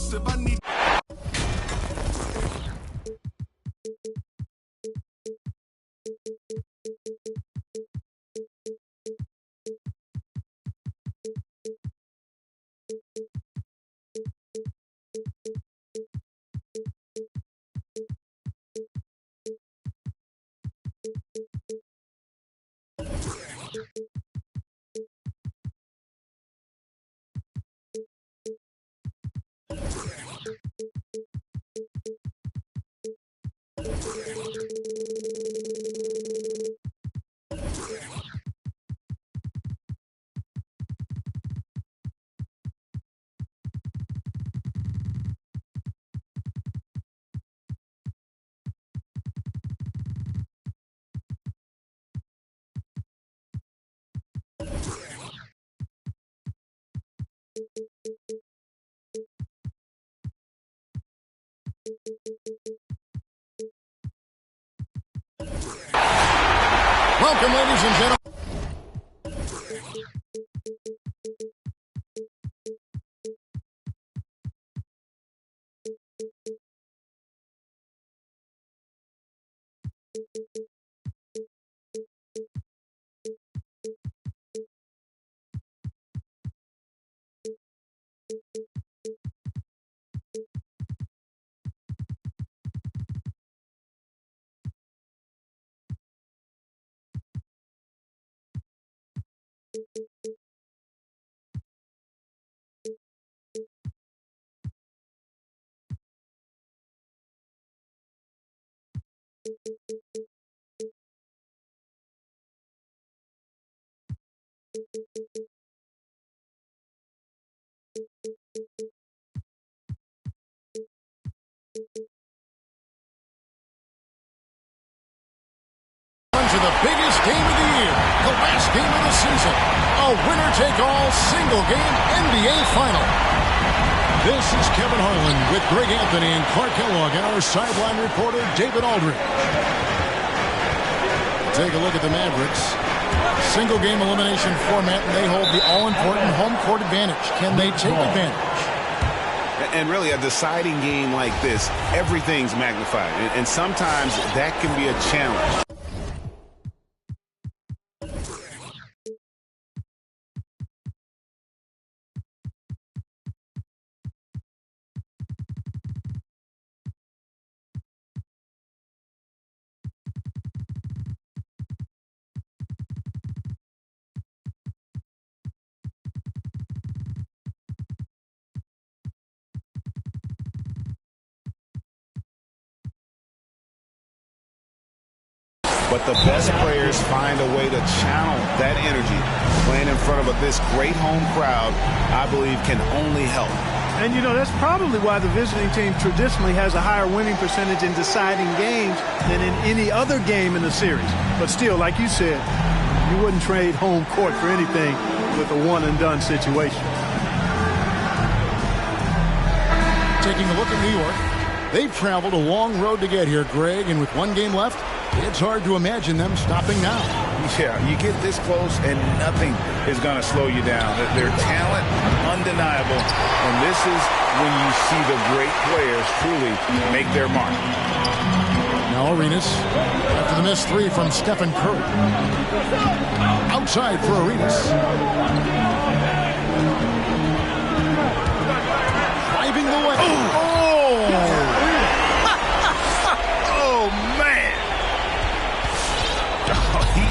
explosive. I need. Welcome, ladies and gentlemen. To the biggest game of the year, the last game of the season, a winner-take-all single-game NBA Final. This is Kevin Harlan with Greg Anthony and Clark Kellogg and our sideline reporter, David Aldridge. Take a look at the Mavericks. Single-game elimination format, and they hold the all-important home court advantage. Can they take advantage? And really, a deciding game like this, everything's magnified. And sometimes that can be a challenge. But the best players find a way to channel that energy. Playing in front of this great home crowd, I believe, can only help. And, you know, that's probably why the visiting team traditionally has a higher winning percentage in deciding games than in any other game in the series. But still, like you said, you wouldn't trade home court for anything with a one-and-done situation. Taking a look at New York, they've traveled a long road to get here, Greg, and with one game left, it's hard to imagine them stopping now. Yeah, you get this close and nothing is going to slow you down. Their talent, undeniable. And this is when you see the great players truly make their mark. Now Arenas, after the missed three from Stephen Curry. Outside for Arenas. Driving the way.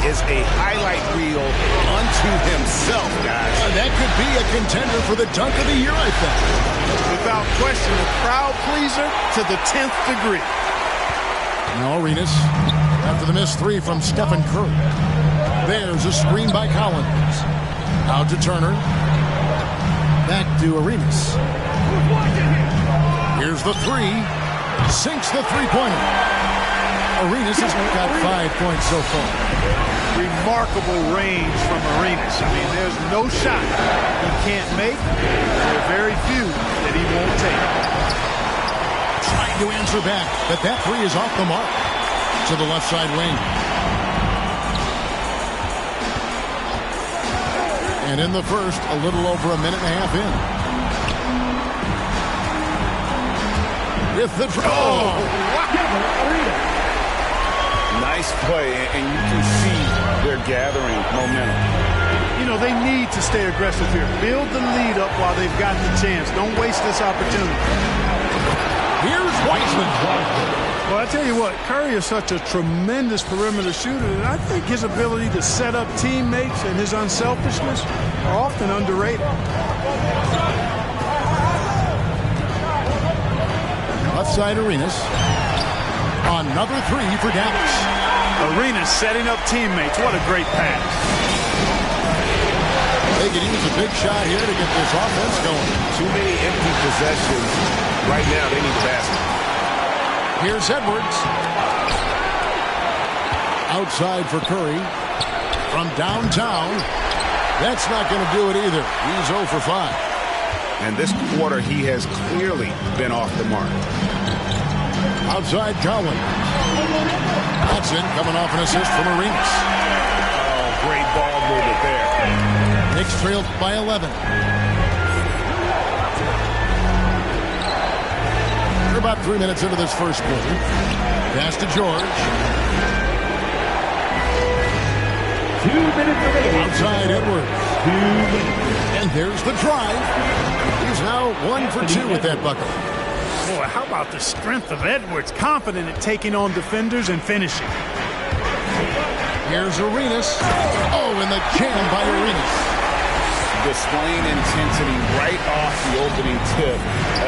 Is a highlight reel unto himself, guys. That could be a contender for the dunk of the year, I think. Without question, a crowd pleaser to the 10th degree. Now Arenas, after the missed three from Stephen Curry. There's a screen by Collins. Out to Turner. Back to Arenas. Here's the three. Sinks the three-pointer. Arenas has got 5 points so far. Remarkable range from Arenas. I mean, there's no shot he can't make. There are very few that he won't take. Trying to answer back, but that three is off the mark. To the left side wing. And in the first, a little over a minute and a half in. with the draw. Nice play, and you can see they're gathering momentum. You know, they need to stay aggressive here. Build the lead up while they've got the chance. Don't waste this opportunity. Here's Wiseman. Well, I tell you what, Curry is such a tremendous perimeter shooter, and I think his ability to set up teammates and his unselfishness are often underrated. Left side, Arenas. Another three for Dallas. Arenas setting up teammates. What a great pass. They could use a big shot here to get this offense going. Too many empty possessions. Right now, they need the basket. Here's Edwards. Outside for Curry. From downtown. That's not going to do it either. He's 0 for 5. And this quarter, he has clearly been off the mark. Outside Cowan. Hudson coming off an assist from Arenas. Oh, great ball movement there. Knicks trailed by 11. We're about 3 minutes into this first quarter. Pass to George. 2 minutes remaining. Outside Edwards. 2 minutes. And there's the drive. He's now 1 for 2 with that bucket. Boy, how about the strength of Edwards? Confident at taking on defenders and finishing. Here's Arenas. Oh, and the jam by Arenas. Displaying intensity right off the opening tip,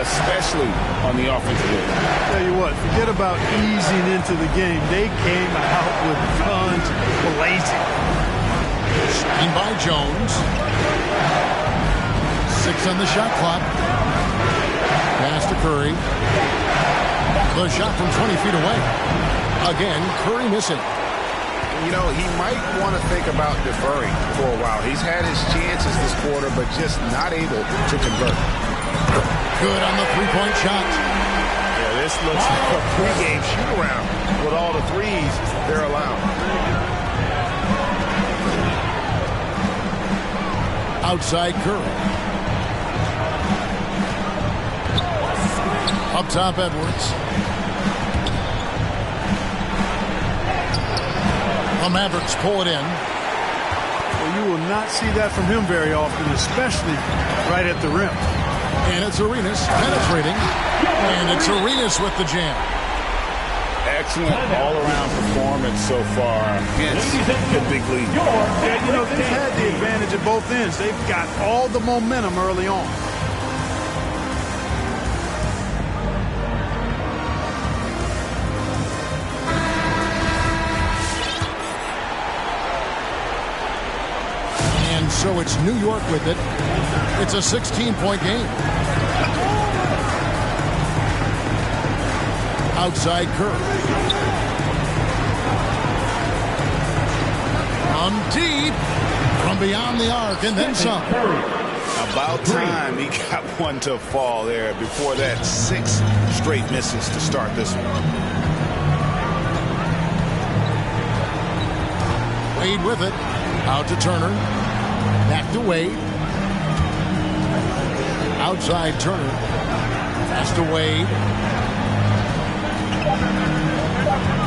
especially on the offensive end. Tell you what, forget about easing into the game. They came out with guns blazing. Screen by Jones. 6 on the shot clock. Pass to Curry. The shot from 20 feet away. Again, Curry missing. You know, he might want to think about deferring for a while. He's had his chances this quarter, but just not able to convert. Good on the three-point shot. Yeah, this looks like a pregame shoot-around with all the threes they're allowed. Outside Curry. Up top, Edwards. The Mavericks pull it in. Well, you will not see that from him very often, especially right at the rim. And it's Arenas penetrating. And it's Arenas with the jam. Excellent all-around performance so far. Hence the big lead. Yeah, you know, they've had the advantage at both ends. They've got all the momentum early on. So it's New York with it. It's a 16-point game. Outside Curry. From deep. From beyond the arc and then some. About time he got one to fall there. Before that, 6 straight misses to start this one. Wade with it. Out to Turner. Back to Wade. Outside Turner. Pass to Wade.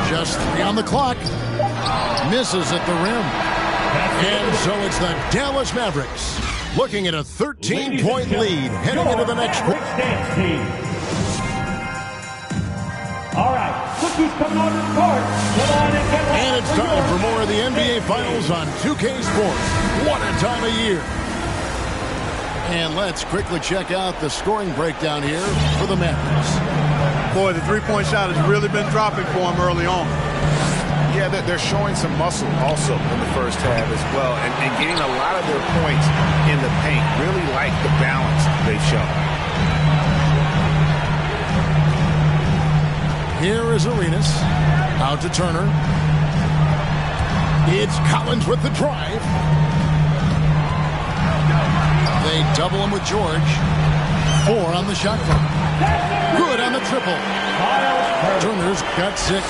Just 3 on the clock. Misses at the rim. And so it's the Dallas Mavericks looking at a 13-point lead heading into the next quarter. All right, look who's coming on the court. Come on and get And it's time for more of the NBA Finals on 2K Sports. What a time of year. And let's quickly check out the scoring breakdown here for the Mavericks. Boy, the three-point shot has really been dropping for them early on. Yeah, they're showing some muscle also in the first half as well, and getting a lot of their points in the paint. Really like the balance they've shown. Here is Arenas. Out to Turner. It's Collins with the drive. They double him with George. 4 on the shot clock. Good on the triple. Turner's got 6.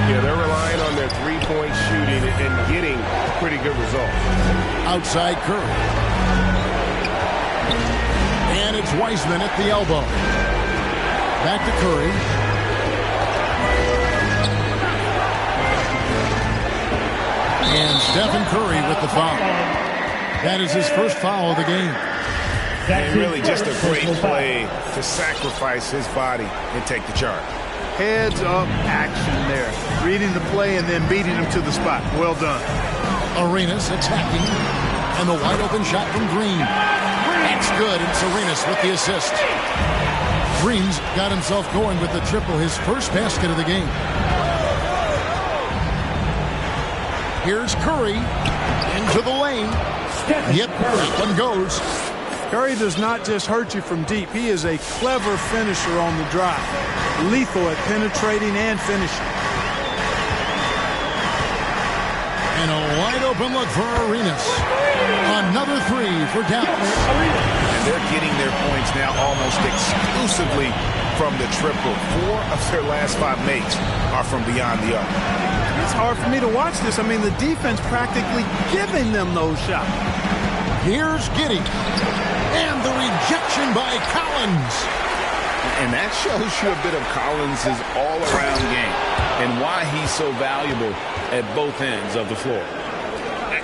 Yeah, they're relying on their three-point shooting and getting pretty good results. Outside Curry. And it's Wiseman at the elbow. Back to Curry. And Stephen Curry with the foul. That is his first foul of the game. And really just a great play to sacrifice his body and take the charge. Heads up action there. Reading the play and then beating him to the spot. Well done. Arenas attacking. And the wide open shot from Green. That's good. It's Arenas with the assist. Green's got himself going with the triple, his first basket of the game. Here's Curry into the lane. Yep, that one goes. Curry does not just hurt you from deep. He is a clever finisher on the drive. Lethal at penetrating and finishing. And a wide open look for Arenas. Another three for Dallas. And they're getting their points now almost exclusively from the triple. 4 of their last 5 makes are from beyond the arc. It's hard for me to watch this. I mean, the defense practically giving them those shots. Here's Giddey. And the rejection by Collins. And that shows you a bit of Collins' all-around game and why he's so valuable at both ends of the floor.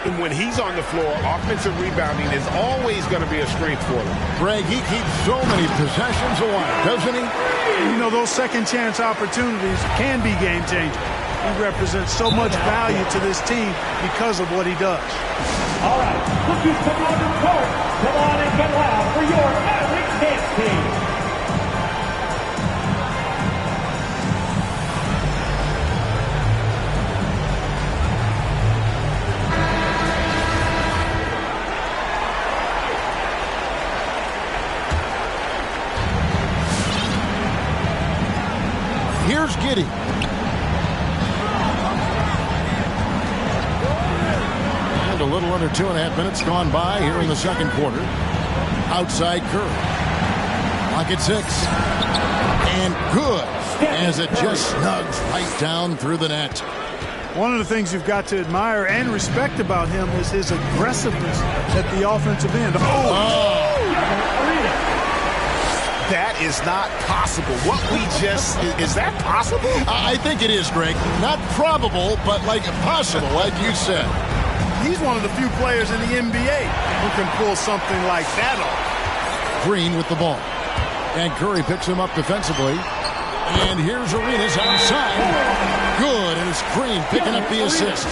And when he's on the floor, offensive rebounding is always going to be a strength for them. Greg, he keeps so many possessions alive, doesn't he? You know, those second-chance opportunities can be game-changing. He represents so much value to this team because of what he does. All right, look who's coming on the court. Come on and get loud for your Mavericks dance team. Here's Giddey. And a little under 2.5 minutes gone by here in the second quarter. Outside Curry. Pocket 6. And good as it just snugs right down through the net. One of the things you've got to admire and respect about him is his aggressiveness at the offensive end. That is not possible. What we just, is that possible? I think it is, Greg. Not probable, but like possible, like you said. He's one of the few players in the NBA who can pull something like that off. Green with the ball. And Curry picks him up defensively. And here's Arenas outside. Good, and it's Green picking up the assist.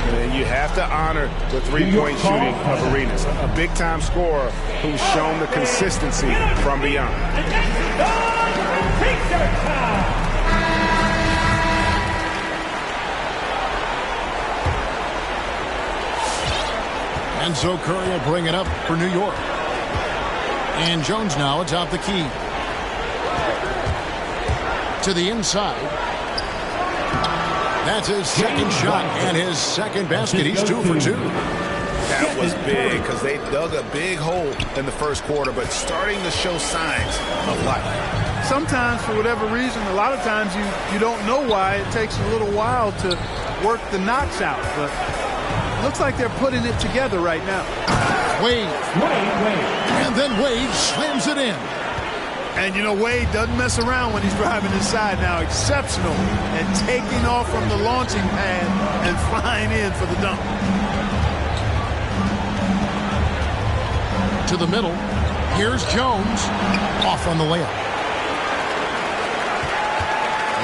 And you have to honor the three-point shooting of Arenas. A big-time scorer who's shown the consistency from beyond. And so Curry will bring it up for New York. And Jones now atop the key. To the inside. That's his second shot and his second basket. He's 2 for 2. That was big because they dug a big hole in the first quarter, but starting to show signs of life. Sometimes, for whatever reason, a lot of times you don't know why. It takes a little while to work the knocks out, but it looks like they're putting it together right now. Wade. And then Wade slams it in. And, you know, Wade doesn't mess around when he's driving inside now. Exceptional at taking off from the launching pad and flying in for the dunk. To the middle. Here's Jones. Off on the layup.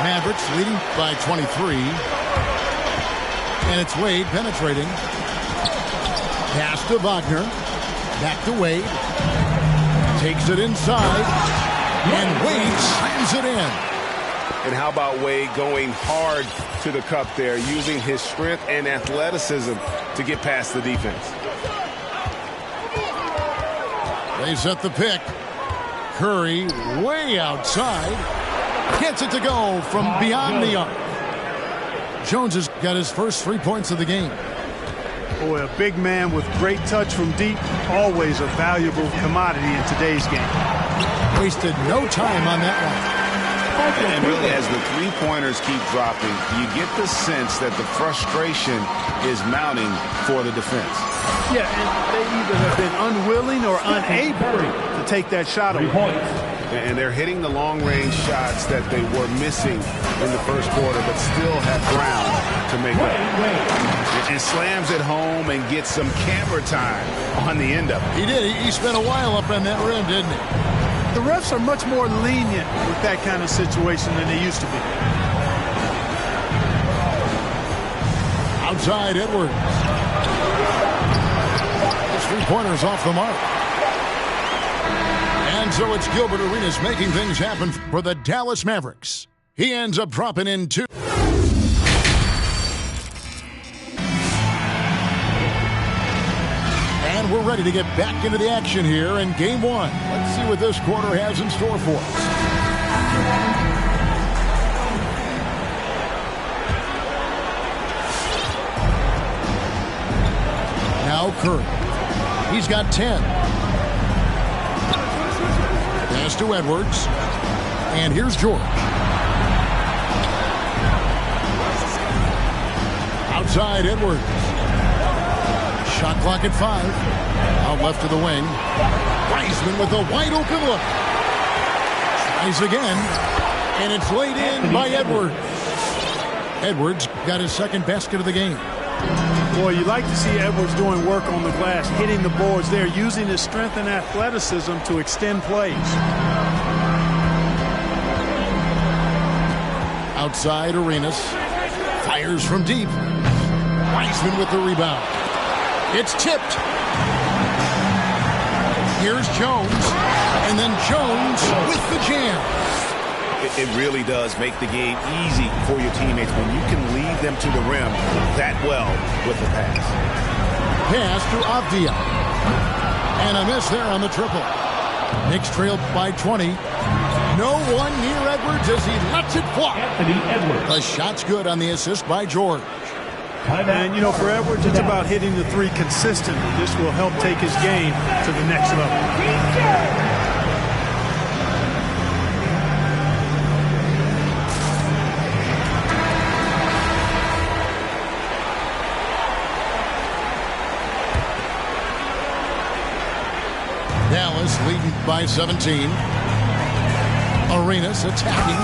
Mavericks leading by 23. And it's Wade penetrating. Pass to Wagner. Back to Wade. Takes it inside. And Wade slams it in. And how about Wade going hard to the cup there, using his strength and athleticism to get past the defense. They set the pick. Curry way outside. Gets it to go from beyond the arc. Jones has got his first 3 points of the game. Boy, a big man with great touch from deep, always a valuable commodity in today's game. Wasted no time on that one. And really, as the three-pointers keep dropping, you get the sense that the frustration is mounting for the defense. Yeah, and they either have been unwilling or unable to take that shot away. And they're hitting the long-range shots that they were missing in the first quarter, but still have ground to make up. And slams it home and gets some camera time on the end of it. He did. He spent a while up on that rim, didn't he? The refs are much more lenient with that kind of situation than they used to be. Outside Edwards. His three-pointers off the mark. And so it's Gilbert Arenas making things happen for the Dallas Mavericks. He ends up dropping in 2. And we're ready to get back into the action here in Game 1. Let's see what this quarter has in store for us. Now Curry. He's got 10. Pass to Edwards. And here's George. Outside Edwards. Shot clock at 5. Out left to the wing. Wiseman with a wide open look. Tries again. And it's laid in by Edwards. Edwards got his second basket of the game. Boy, you like to see Edwards doing work on the glass, hitting the boards there, using his strength and athleticism to extend plays. Outside Arenas. Fires from deep. Wiseman with the rebound. It's tipped. Here's Jones. And then Jones with the jam. It really does make the game easy for your teammates when you can lead them to the rim that well with the pass. Pass to Avdia. And a miss there on the triple. Knicks trailed by 20. No one near Edwards as he lets it fly. Anthony Edwards. The shot's good on the assist by George. And, you know, for Edwards, it's about hitting the three consistently. This will help take his game to the next level. Dallas leading by 17. Arenas attacking.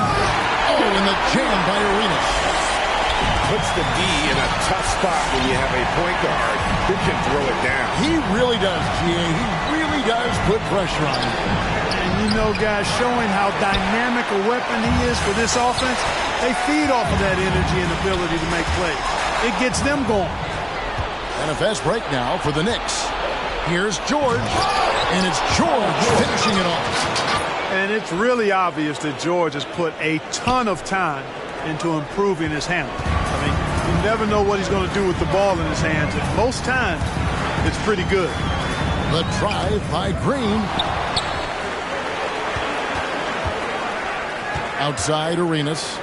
Oh, and the jam by Arenas. Puts the D in a tough spot when you have a point guard who can throw it down. He really does, G.A. He really does put pressure on him. And you know, guys, showing how dynamic a weapon he is for this offense, they feed off of that energy and ability to make plays. It gets them going. And a fast break now for the Knicks. Here's George. And it's George finishing it off. And it's really obvious that George has put a ton of time into improving his handling. I mean, you never know what he's going to do with the ball in his hands. And most times, it's pretty good. The drive by Green. Outside Arenas.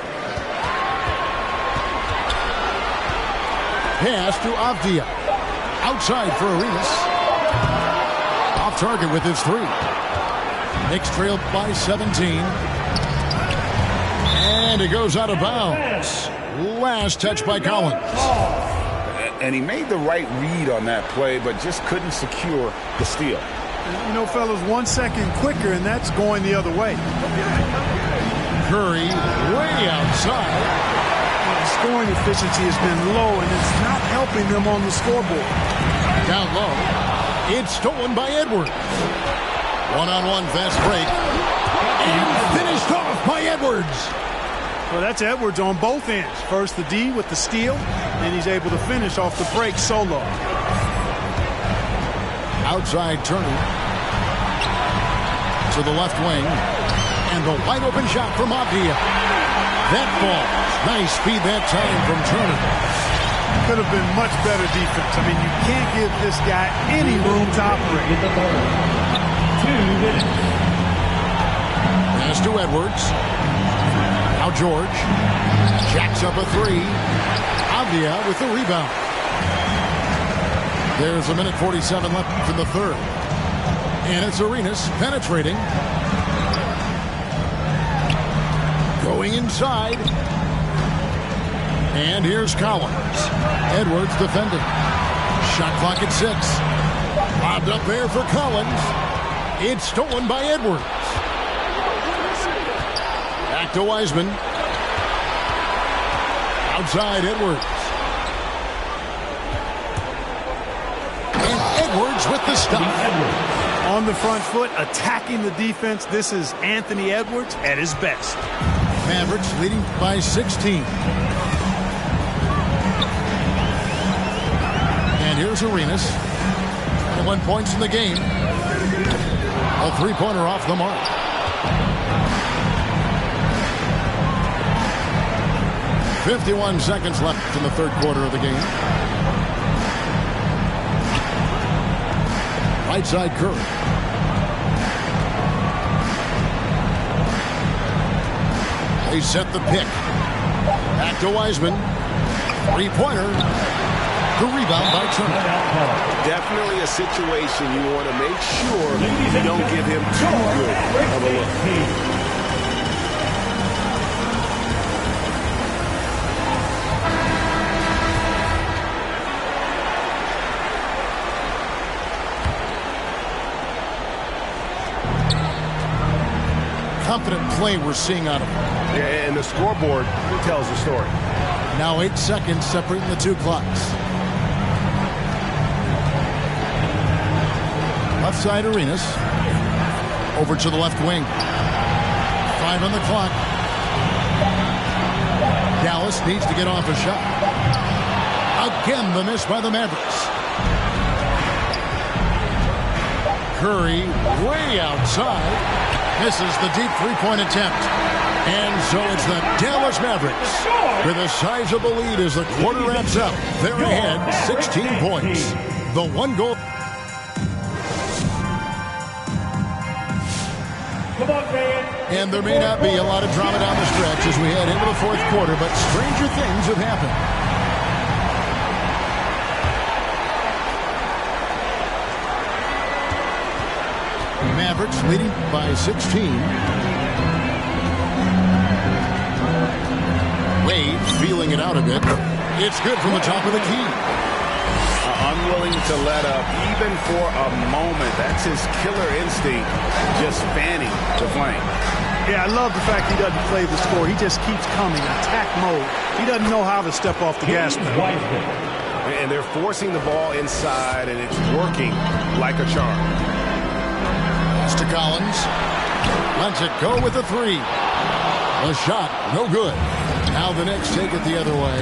Pass to Avdia. Outside for Arenas. Off target with his 3. Knicks trailed by 17. And it goes out of bounds. Last touch by Collins. And he made the right read on that play, but just couldn't secure the steal. You know, fellas, 1 second quicker, and that's going the other way. Curry way outside. The scoring efficiency has been low, and it's not helping them on the scoreboard. Down low. It's stolen by Edwards. One-on-one fast break. And finished off by Edwards. Well, that's Edwards on both ends. First the D with the steal, and he's able to finish off the break solo. Outside Turner. To the left wing. And the wide open shot from Avdia. That falls. Nice speed that time from Turner. Could have been much better defense. I mean, you can't give this guy any room to operate. 2 minutes. Pass to Edwards. Now George. Jacks up a 3. Avdia with the rebound. There's 1:47 left in the third. And it's Arenas penetrating. Going inside. And here's Collins. Edwards defending. Shot clock at 6. Lobbed up there for Collins. It's stolen by Edwards. Back to Wiseman. Outside Edwards. And Edwards with the stop. On the front foot, attacking the defense. This is Anthony Edwards at his best. Mavericks leading by 16. And here's Arenas. 21 points in the game. A three-pointer off the mark. .51 seconds left in the third quarter of the game. Right side Curry. They set the pick. Back to Wiseman. Three-pointer. The rebound by Turner. Definitely a situation you want to make sure you don't give him too good of a look. Confident play we're seeing out of him. Yeah, and the scoreboard tells the story. Now 8 seconds separating the two clocks. Left side Arenas. Over to the left wing. 5 on the clock. Dallas needs to get off a shot. Again, the miss by the Mavericks. Curry way outside. Misses the deep three-point attempt. And so it's the Dallas Mavericks with a sizable lead as the quarter wraps up. They're ahead 16 points. The one goal. And there may not be a lot of drama down the stretch as we head into the fourth quarter, but stranger things have happened. Mavericks leading by 16. Wade feeling it out a bit. It's good from the top of the key. Unwilling to let up even for a moment. That's his killer instinct, just fanning the flame. Yeah, I love the fact he doesn't play the score. He just keeps coming, attack mode. He doesn't know how to step off the gas pedal. And they're forcing the ball inside, and it's working like a charm. Pass to Collins. Lets it go with the three. The shot, no good. Now the Knicks take it the other way.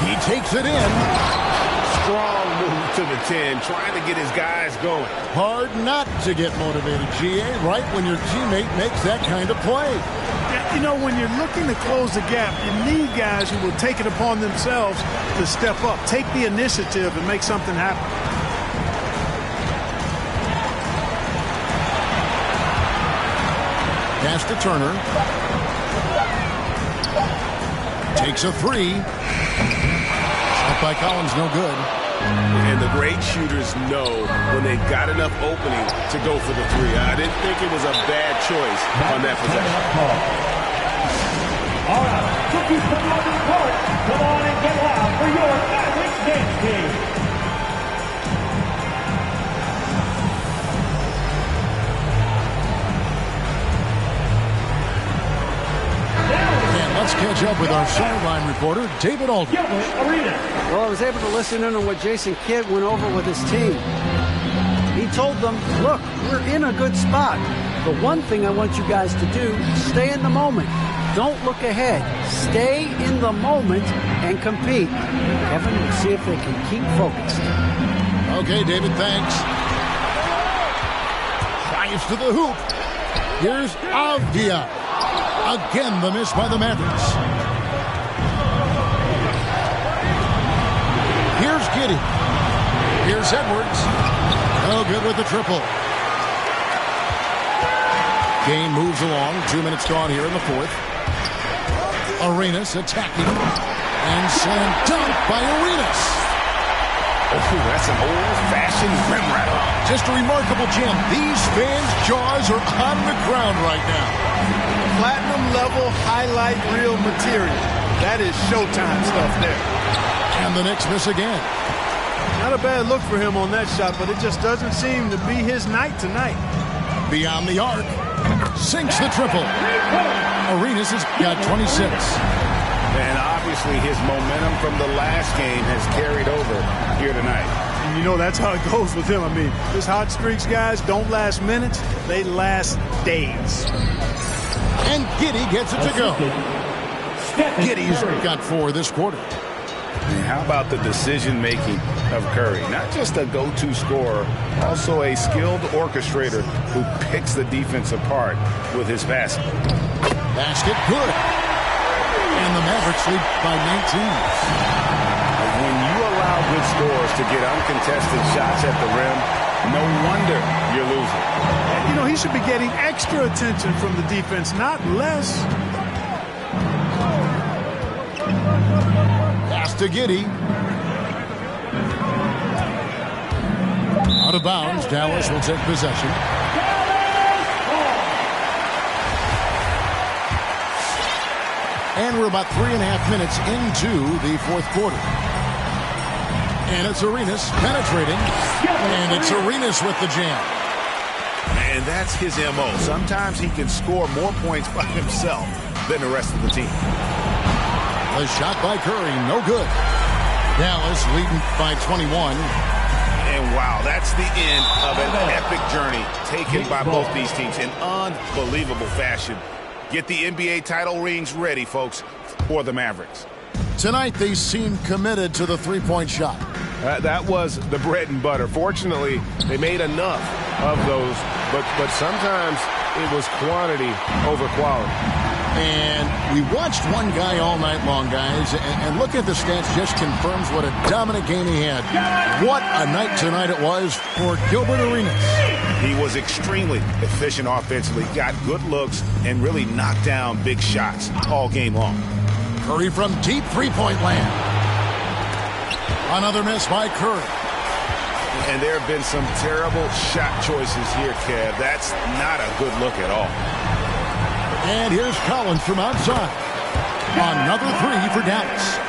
He takes it in. Strong move to the 10, trying to get his guys going. Hard not to get motivated, GA, right when your teammate makes that kind of play. You know, when you're looking to close the gap, you need guys who will take it upon themselves to step up, take the initiative, and make something happen. Pass to Turner. Takes a three. Shot by Collins, no good. And the great shooters know when they've got enough opening to go for the three. I didn't think it was a bad choice on that possession. All right, cookies come on the court. Come on and get loud for your Mavericks dance team. Let's catch up with our sideline reporter, David Aldridge. Well, I was able to listen in on what Jason Kidd went over with his team. He told them, look, we're in a good spot. The one thing I want you guys to do, stay in the moment. Don't look ahead. Stay in the moment and compete. Kevin, we'll see if they can keep focused. Okay, David, thanks. Drives to the hoop. Here's Avdia. Again, the miss by the Mavericks. Here's Giddey. Here's Edwards. No good with the triple. Game moves along. 2 minutes gone here in the fourth. Arenas attacking. And slam dunk by Arenas. Oh, that's an old-fashioned rim rattler. Just a remarkable jam. These fans' jaws are on the ground right now. Platinum level highlight reel material. That is Showtime stuff there. And the Knicks miss again. Not a bad look for him on that shot, but it just doesn't seem to be his night tonight. Beyond the arc. Sinks the triple. Arenas has got 26. And obviously his momentum from the last game has carried over here tonight. And you know that's how it goes with him. I mean, his hot streaks, guys, don't last minutes. They last days. And Giddey gets it to go. Giddey's got 4 this quarter. And how about the decision-making of Curry? Not just a go-to scorer, also a skilled orchestrator who picks the defense apart with his passing. Basket good. And the Mavericks lead by 19. When you allow good scorers to get uncontested shots at the rim, no wonder you're losing. You know, he should be getting extra attention from the defense, not less. Pass to Giddey. Out of bounds. Dallas will take possession. And we're about 3.5 minutes into the fourth quarter. And it's Arenas penetrating. And it's Arenas with the jam. And that's his M.O. Sometimes he can score more points by himself than the rest of the team. The shot by Curry, no good. Dallas leading by 21. And wow, that's the end of an epic journey taken by both these teams in unbelievable fashion. Get the NBA title rings ready, folks, for the Mavericks. Tonight, they seem committed to the three-point shot. That was the bread and butter. Fortunately, they made enough of those, but sometimes it was quantity over quality. And we watched one guy all night long, guys, and look at the stats, just confirms what a dominant game he had. What a night tonight it was for Gilbert Arenas. He was extremely efficient offensively, got good looks, and really knocked down big shots all game long. Curry from deep three-point land. Another miss by Curry. And there have been some terrible shot choices here, Kev. That's not a good look at all. And here's Collins from outside. Another three for Dallas.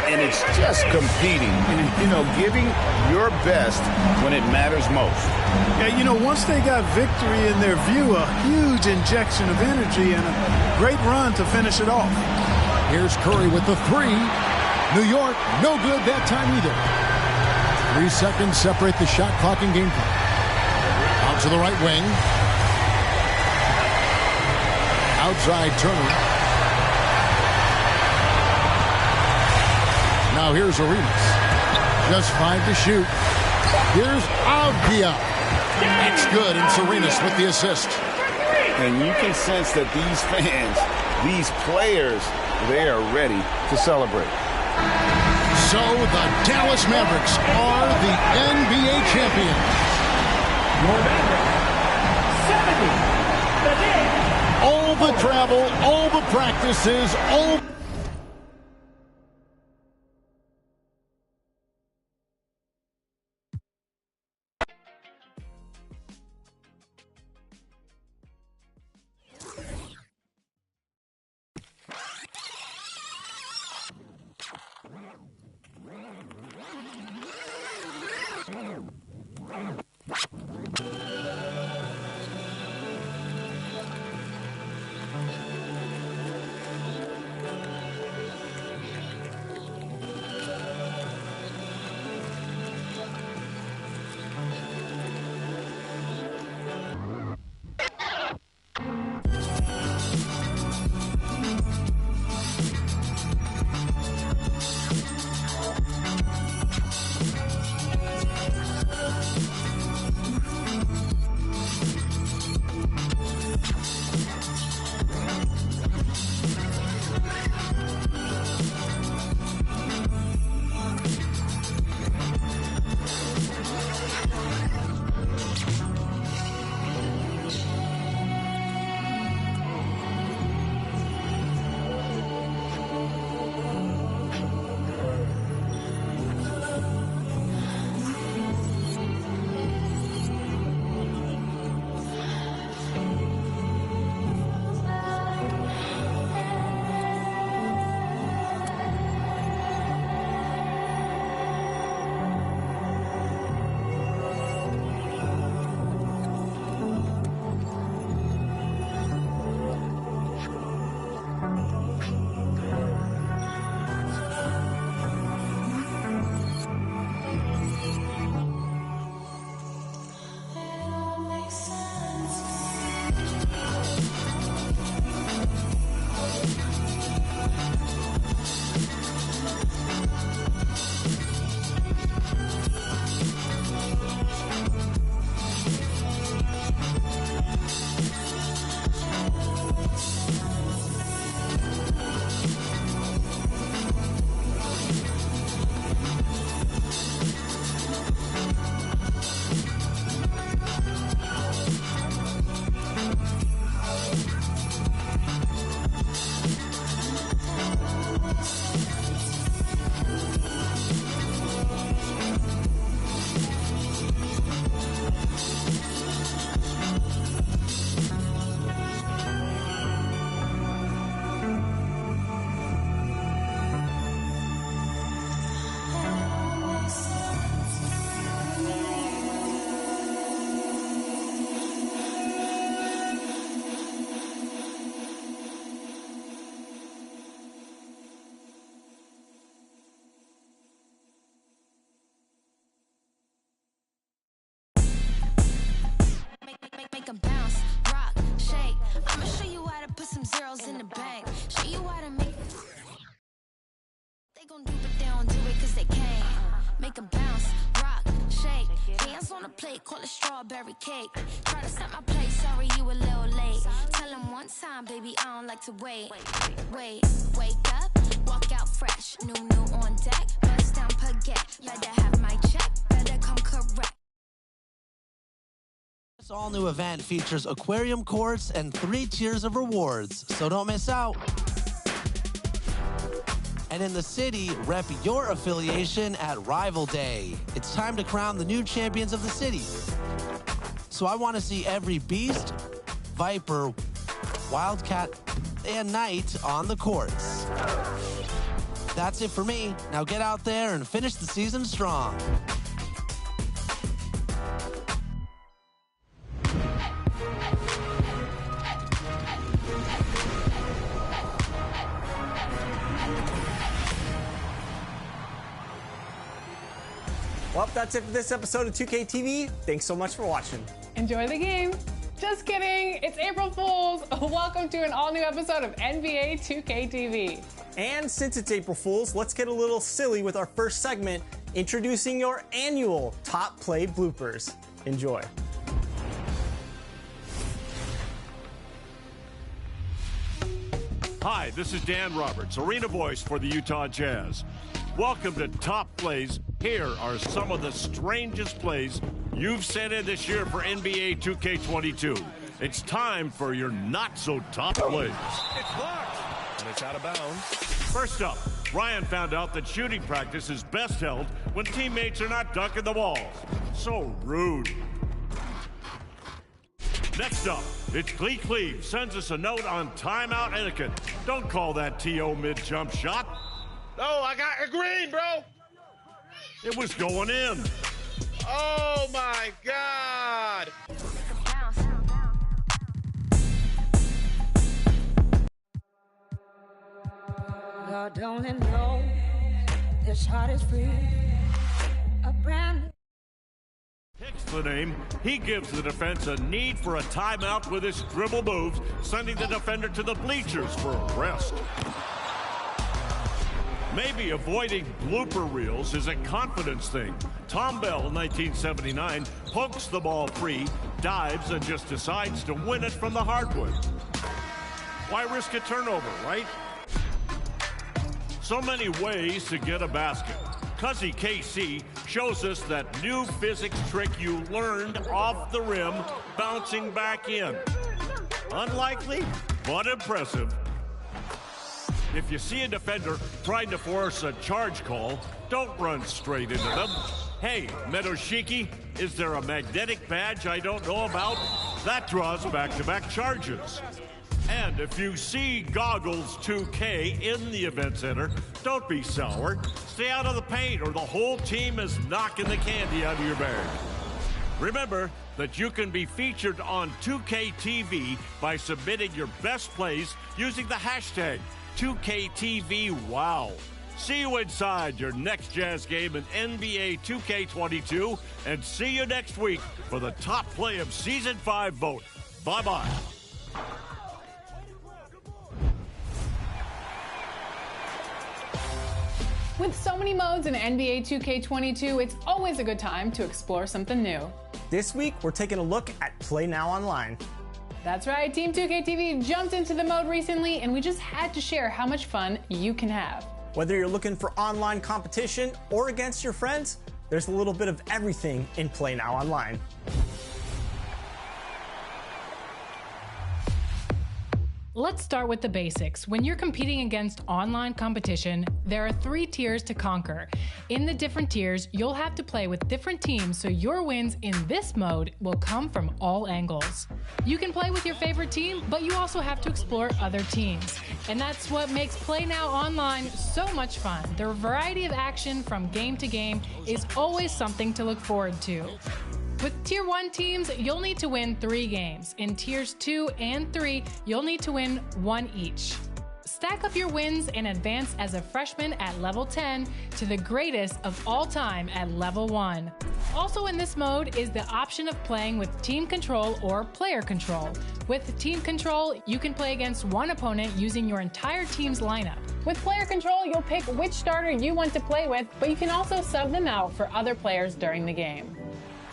And it's just competing, you know, giving your best when it matters most. Yeah, you know, once they got victory in their view, a huge injection of energy and a great run to finish it off. Here's Curry with the three. New York, no good that time either. 3 seconds separate the shot clock and game clock. Out to the right wing. Outside Turner. Now here's Arenas. Just 5 to shoot. Here's Avdia. It's good, and Arenas with the assist. And you can sense that these fans, these players, they are ready to celebrate. So the Dallas Mavericks are the NBA champions. Your Mavericks, 70. The day. All the travel, all the practices, all... fake, call it strawberry cake. Try to set my place, sorry you a little late. Tell him one time, baby, I don't like to wait. Wake up, walk out fresh, new on deck. Bust down baguette, better have my check, better come correct. This all-new event features aquarium courts and 3 tiers of rewards, so don't miss out. And in the city, rep your affiliation at Rival Day. It's time to crown the new champions of the city. So I want to see every Beast, Viper, Wildcat, and Knight on the courts. That's it for me. Now get out there and finish the season strong. Well, that's it for this episode of 2K TV. Thanks so much for watching. Enjoy the game. Just kidding. It's April Fool's. Welcome to an all-new episode of NBA 2K TV. And since it's April Fool's, let's get a little silly with our first segment, introducing your annual Top Play bloopers. Enjoy. Hi, this is Dan Roberts, arena voice for the Utah Jazz. Welcome to Top Plays. Here are some of the strangest plays you've sent in this year for NBA 2K22. It's time for your not-so-top plays. It's blocked, and it's out of bounds. First up, Ryan found out that shooting practice is best held when teammates are not dunking the balls. So rude. Next up, it's Clee Cleve sends us a note on timeout etiquette. Don't call that T.O. mid-jump shot. Oh, I got a green, bro. It was going in. Oh, my God. God only knows this heart is free. A brand Hicks the name. He gives the defense a need for a timeout with his dribble moves, sending the defender to the bleachers for a rest. Maybe avoiding blooper reels is a confidence thing. Tom Bell, 1979, pokes the ball free, dives, and just decides to win it from the hardwood. Why risk a turnover, right? So many ways to get a basket. Cuzzy KC shows us that new physics trick you learned off the rim, bouncing back in. Unlikely, but impressive. If you see a defender trying to force a charge call, don't run straight into them. Hey, Medoshiki, is there a magnetic badge I don't know about? That draws back-to-back charges. And if you see Goggles 2K in the event center, don't be sour. Stay out of the paint or the whole team is knocking the candy out of your bag. Remember that you can be featured on 2K TV by submitting your best plays using the hashtag 2KTVWOW. See you inside your next Jazz game in NBA 2K22, and see you next week for the top play of Season 5 vote. Bye-bye. With so many modes in NBA 2K22, it's always a good time to explore something new. This week, we're taking a look at Play Now Online. That's right, Team 2K TV jumped into the mode recently, and we just had to share how much fun you can have. Whether you're looking for online competition or against your friends, there's a little bit of everything in Play Now Online. Let's start with the basics. When you're competing against online competition, there are 3 tiers to conquer. In the different tiers, you'll have to play with different teams, so your wins in this mode will come from all angles. You can play with your favorite team, but you also have to explore other teams. And that's what makes Play Now Online so much fun. The variety of action from game to game is always something to look forward to. With Tier 1 teams, you'll need to win 3 games. In Tiers 2 and 3, you'll need to win 1 each. Stack up your wins and advance as a freshman at level 10 to the greatest of all time at level 1. Also in this mode is the option of playing with team control or player control. With team control, you can play against one opponent using your entire team's lineup. With player control, you'll pick which starter you want to play with, but you can also sub them out for other players during the game.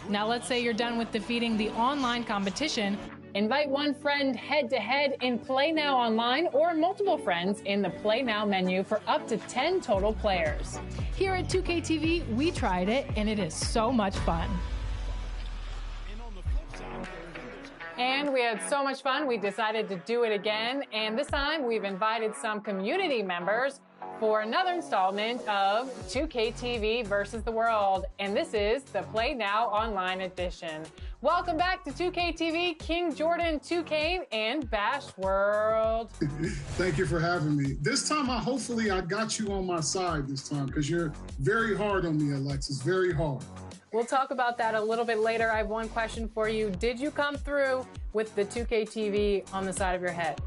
Now let's say you're done with defeating the online competition. Invite one friend head-to-head in Play Now Online or multiple friends in the Play Now menu for up to 10 total players. Here at 2KTV, we tried it, and it is so much fun. And we had so much fun, we decided to do it again. And this time, we've invited some community members for another installment of 2KTV versus the world. And this is the Play Now Online edition. Welcome back to 2KTV, King Jordan 2K and Bash World. Thank you for having me. This time, hopefully I got you on my side this time, because you're very hard on me, Alexis, very hard. We'll talk about that a little bit later. I have one question for you. Did you come through with the 2KTV on the side of your head?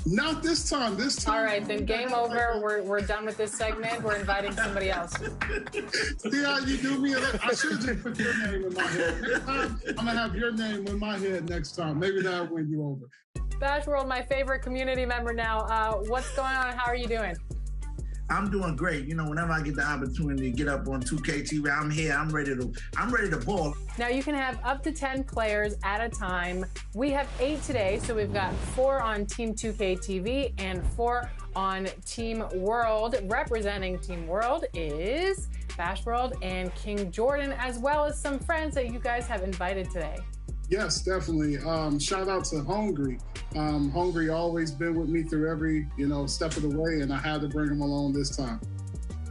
Not this time. This time. All right, then game over. We're done with this segment. We're inviting somebody else. See how you do me? I should have just put your name in my head. Next time, I'm going to have your name in my head next time. Maybe that'll win you over. Bash World, my favorite community member now. What's going on? How are you doing? I'm doing great. You know, whenever I get the opportunity to get up on 2KTV, I'm here. I'm ready to ball. Now you can have up to 10 players at a time. We have 8 today, so we've got 4 on Team 2KTV and 4 on Team World. Representing Team World is Bash World and King Jordan, as well as some friends that you guys have invited today. Yes, definitely. Shout out to Hungry. Hungry always been with me through every, step of the way, and I had to bring him along this time.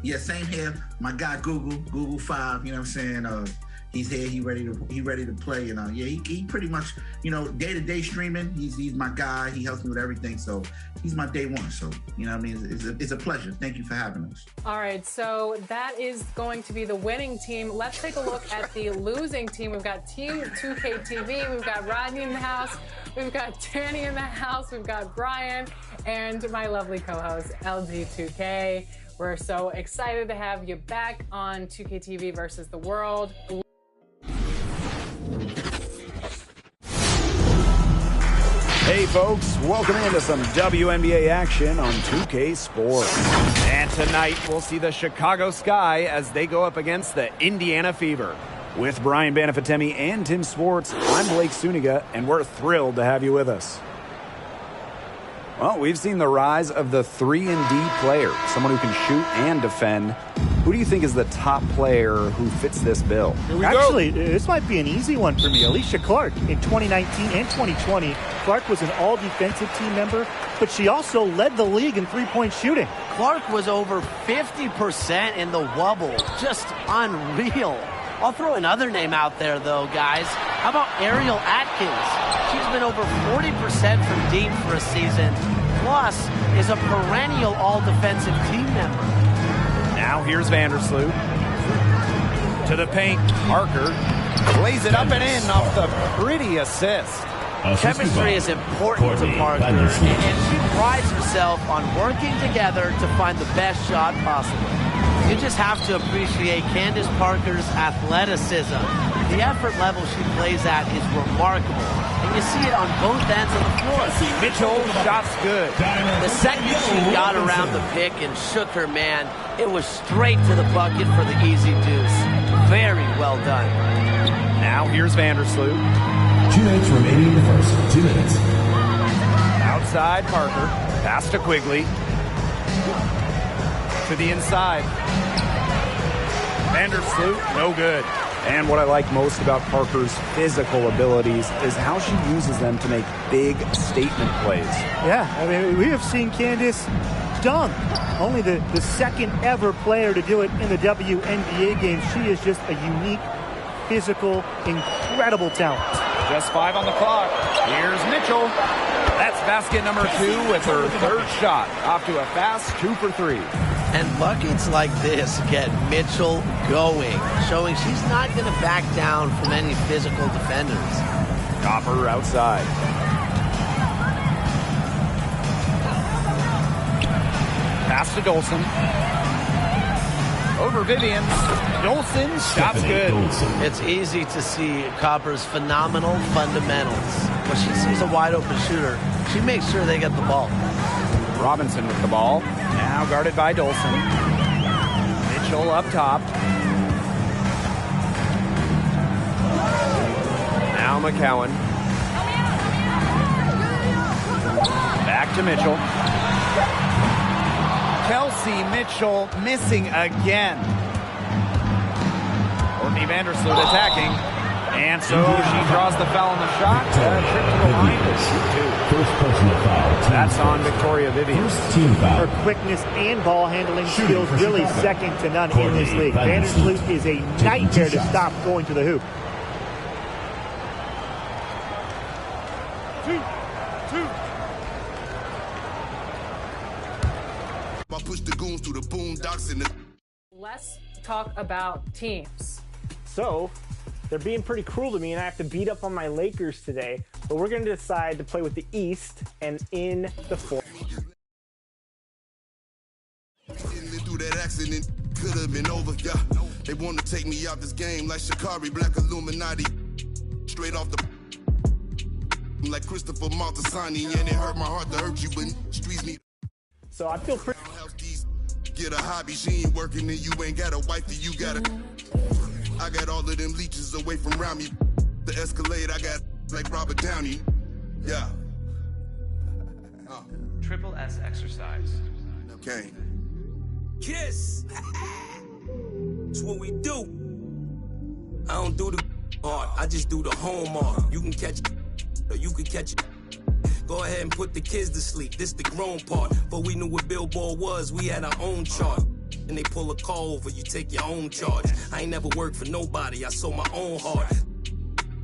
Yeah, same here. My guy Google 5, you know what I'm saying? He's here, he ready to play, and he pretty much, day-to-day streaming, he's my guy, he helps me with everything, so he's my day one, so, you know what I mean? It's a pleasure. Thank you for having us. All right, so that is going to be the winning team. Let's take a look at the losing team. We've got Team 2KTV, we've got Rodney in the house, we've got Danny in the house, we've got Brian, and my lovely co-host, LG2K. We're so excited to have you back on 2KTV versus the world. Hey folks, welcome into some WNBA action on 2K Sports. And tonight we'll see the Chicago Sky as they go up against the Indiana Fever. With Brian Banafitemi and Tim Swartz, I'm Blake Suniga, and we're thrilled to have you with us. Well, we've seen the rise of the 3-and-D player, someone who can shoot and defend. Who do you think is the top player who fits this bill? Actually, this might be an easy one for me. Alicia Clark. In 2019 and 2020, Clark was an all-defensive team member, but she also led the league in three-point shooting. Clark was over 50% in the wobble. Just unreal. I'll throw another name out there, though, guys. How about Ariel Atkins? She's been over 40% from deep for a season, plus is a perennial all-defensive team member. Now here's Vandersloot. To the paint, Parker lays it up and in off the pretty assist. Chemistry is important to Parker, and she prides herself on working together to find the best shot possible. You just have to appreciate Candace Parker's athleticism. The effort level she plays at is remarkable, and you see it on both ends of the floor. Mitchell, shot's good. The second she got around the pick and shook her man, it was straight to the bucket for the easy deuce. Very well done. Now here's Vandersloot. 2 minutes remaining in the first. 2 minutes. Outside Parker. Pass to Quigley. To the inside. Vandersloot, no good. And what I like most about Parker's physical abilities is how she uses them to make big statement plays. Yeah, I mean, we have seen Candace dunk. Only the second ever player to do it in the WNBA game. She is just a unique, physical, incredible talent. Just 5 on the clock. Here's Mitchell. That's basket number 2 with her third shot. Off to a fast 2 for 3. And buckets like this get Mitchell going, showing she's not going to back down from any physical defenders. Copper outside. Pass to Dolson. Over Vivian. Dolson, shot's good. It's easy to see Copper's phenomenal fundamentals. When she sees a wide open shooter, she makes sure they get the ball. Robinson with the ball. Now guarded by Dolson. Mitchell up top. Now McCowan. Back to Mitchell. Kelsey Mitchell missing again. Courtney Vandersloot attacking. And so she draws the foul on the shot. Trip to the line to shoot two. First personal foul. That's on Victoria Vivian. First team foul. Her quickness and ball handling skills really second to none in this league. Vandersloot is a nightmare to stop going to the hoop. Let's talk about teams. So, they're being pretty cruel to me, and I have to beat up on my Lakers today. But we're going to decide to play with the East and in the fourth. Through that accident, could have been over. Yeah, they want to take me out this game like Shikari, Black Illuminati, straight off the like Christopher Maltasani, and it hurt my heart to hurt you, but streets need. So I feel pretty. Get a hobby, she ain't working, and you ain't got a wifey, you got a. I got all of them leeches away from around me. The Escalade, I got like Robert Downey. Yeah. Triple S exercise. Okay. Kiss. That's what we do. I don't do the part, I just do the homework. You can catch it, or you can catch it. Go ahead and put the kids to sleep. This the grown part. But we knew what Billboard was. We had our own chart. And they pull a call over, you take your own charge. I ain't never worked for nobody, I sold my own heart.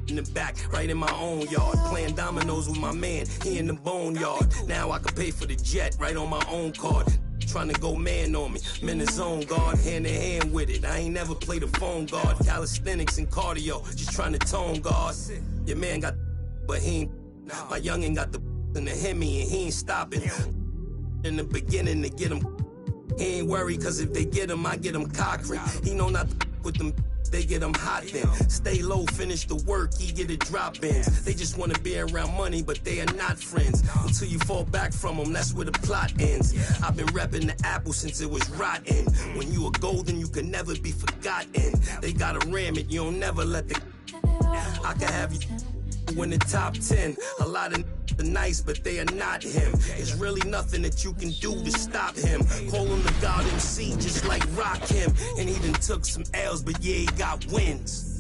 In the back, right in my own yard. Playing dominoes with my man, he in the boneyard. Now I can pay for the jet, right on my own card. Trying to go man on me, I'm in the zone guard, hand in hand with it. I ain't never played a phone guard. Calisthenics and cardio, just trying to tone guard. Your man got but he ain't. My youngin' got the in the Hemi and he ain't stopping. In the beginning to get him. He ain't worried, cause if they get him, I get him cockring. He know not to with them, they get him hot then. Stay low, finish the work, he get it drop-ins. They just wanna be around money, but they are not friends. Until you fall back from them, that's where the plot ends. I've been repping the apple since it was rotten. When you are golden, you can never be forgotten. They gotta ram it, you don't never let the. I can have you in the top 10. A lot of are nice, but they are not him. There's really nothing that you can do to stop him. Call him the God MC, just like Rock him. And he done took some L's, but yeah, he got wins.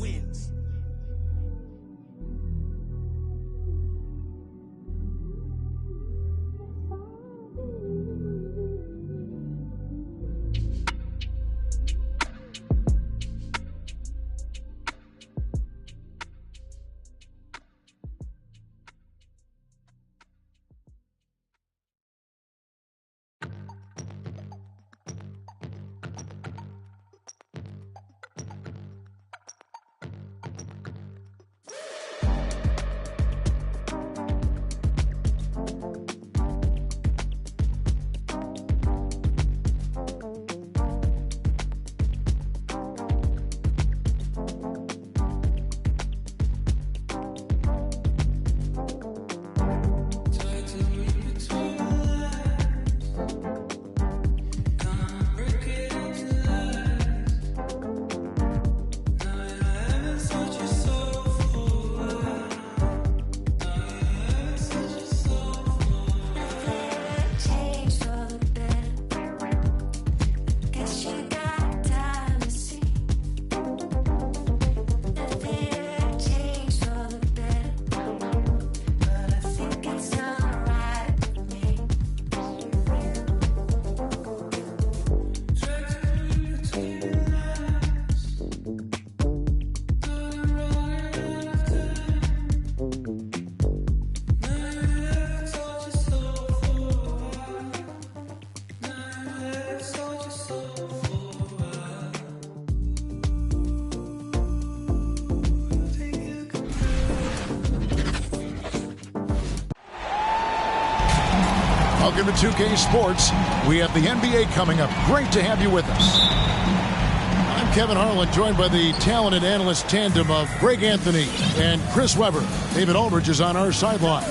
Welcome to 2K Sports. We have the NBA coming up. Great to have you with us. I'm Kevin Harlan, joined by the talented analyst tandem of Greg Anthony and Chris Webber. David Aldridge is on our sideline.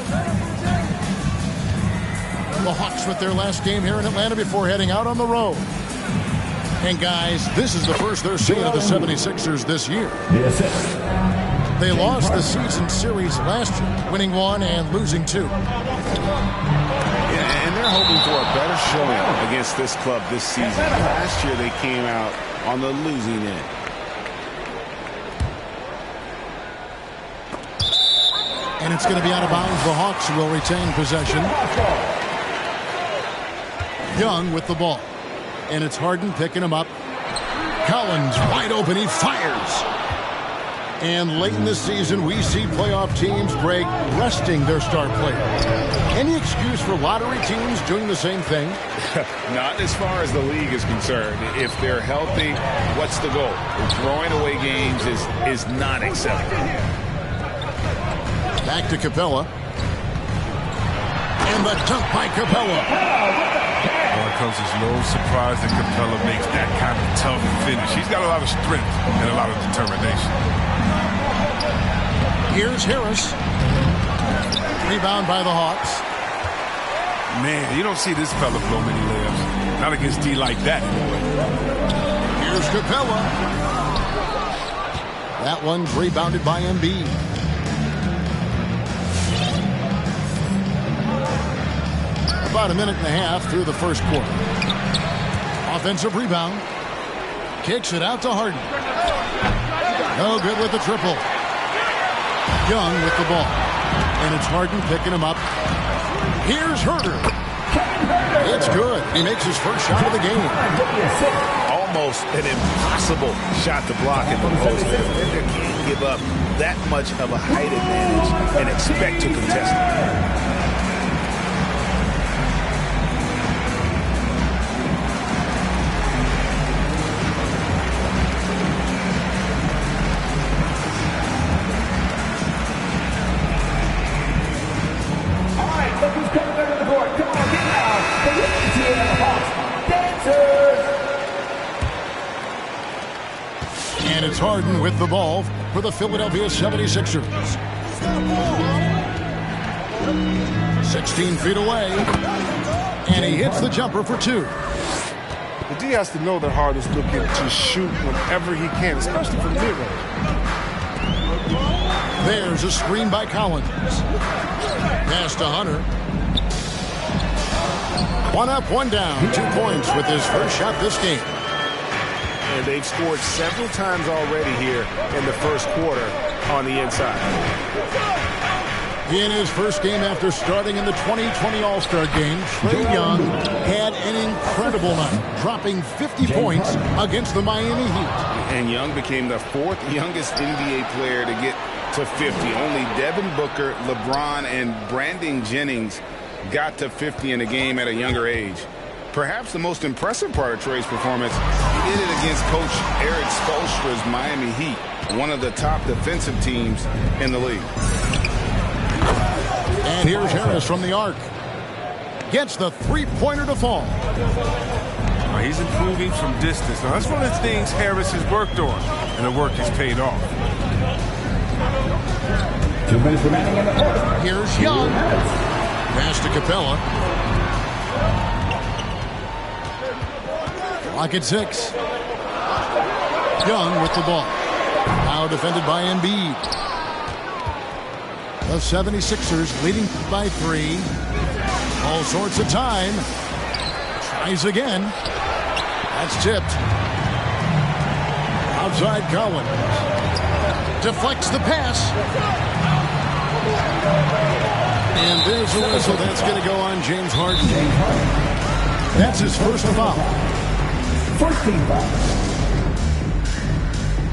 The Hawks with their last game here in Atlanta before heading out on the road. And guys, this is the first they're seeing of the 76ers this year. They lost the season series last year, winning 1 and losing 2. Yeah, and they're hoping for a better showing against this club this season. Last year they came out on the losing end. And it's going to be out of bounds. The Hawks will retain possession. Young with the ball. And it's Harden picking him up. Collins wide open. He fires. And late in the season, we see playoff teams, Greg, resting their star players. Any excuse for lottery teams doing the same thing? Not as far as the league is concerned. If they're healthy, what's the goal? Throwing away games is not acceptable. Back to Capella. And the dunk by Capella. Well, Coach, it's no surprise that Capella makes that kind of tough finish. He's got a lot of strength and a lot of determination. Here's Harris. Rebound by the Hawks. Man, you don't see this fella blow many layups. Not against D like that, anyway. Here's Capella. That one's rebounded by Embiid. About a minute and a half through the first quarter. Offensive rebound. Kicks it out to Harden. No good with the triple. Young with the ball. And it's Harden picking him up. Here's Herter. It's good. He makes his first shot of the game. Almost an impossible shot to block in the post. They can't give up that much of a height advantage and expect to contest it. And it's Harden with the ball for the Philadelphia 76ers. 16 feet away. And he hits the jumper for 2. The D has to know that Harden's looking to shoot whenever he can, especially from mid-range. There's a screen by Collins. Pass to Hunter. 1 up, 1 down. 2 points with his first shot this game. And they've scored several times already here in the first quarter on the inside. In his first game after starting in the 2020 All-Star Game, Trae Young had an incredible night, dropping 50 points against the Miami Heat. And Young became the 4th youngest NBA player to get to 50. Only Devin Booker, LeBron, and Brandon Jennings got to 50 in a game at a younger age. Perhaps the most impressive part of Trae's performance, he did it against Coach Eric Spoelstra's Miami Heat, one of the top defensive teams in the league. And here's Harris from the arc. Gets the three-pointer to fall. He's improving from distance. Now, that's one of the things Harris has worked on, and the work has paid off. 2 minutes remaining in the quarter. Here's Young. Pass to Capella. Clock at 6. Young with the ball. Now defended by Embiid. The 76ers leading by 3. All sorts of time. Tries again. That's tipped. Outside Collins. Deflects the pass. And there's a whistle. That's going to go on James Harden. That's his first foul. First team foul.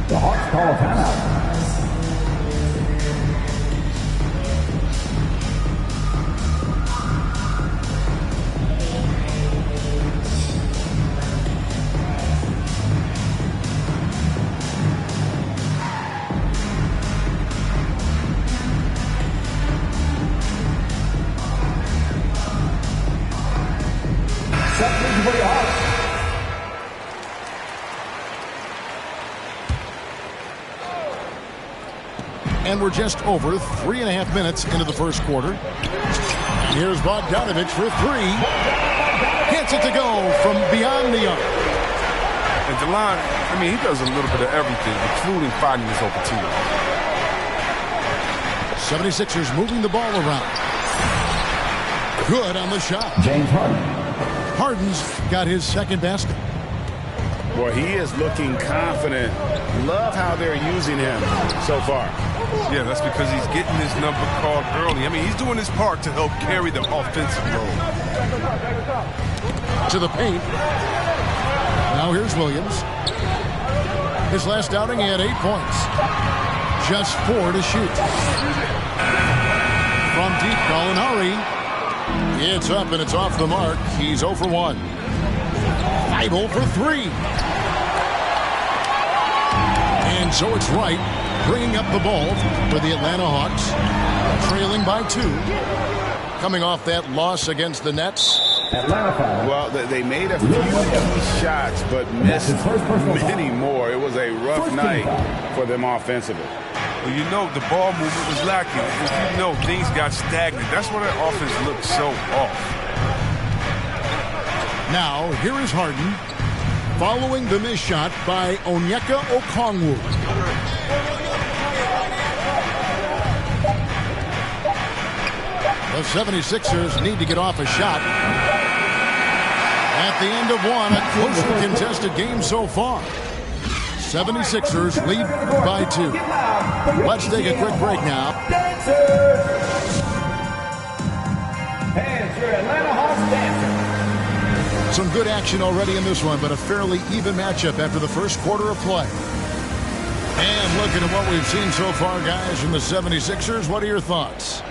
The Hawks call a timeout. And we're just over 3.5 minutes into the first quarter. Here's Bogdanovich for 3. Gets it to go from beyond the arc. And DeLon, he does a little bit of everything, including finding his open team. 76ers moving the ball around. Good on the shot. James Harden. Harden's got his second basket. Well, he is looking confident. Love how they're using him so far. Yeah, that's because he's getting his number called early. I mean, he's doing his part to help carry the offensive load. To the paint. Now here's Williams. His last outing, he had 8 points. Just 4 to shoot. From deep, Gallinari. It's up and it's off the mark. He's 0 for 1. Idle for 3. And so it's Wright bringing up the ball for the Atlanta Hawks, trailing by 2. Coming off that loss against the Nets. Well, they made a few key shots, but missed many more. It was a rough night for them offensively. Well, you know, the ball movement was lacking. You know, things got stagnant. That's why their offense looked so off. Now, here is Harden following the missed shot by Onyeka Okongwu. The 76ers need to get off a shot. At the end of one, a closely contested game so far. 76ers lead by 2. Let's take a quick break now. And your Atlanta Hawks dancer. Some good action already in this one, but a fairly even matchup after the first quarter of play. And looking at what we've seen so far, guys, from the 76ers, what are your thoughts?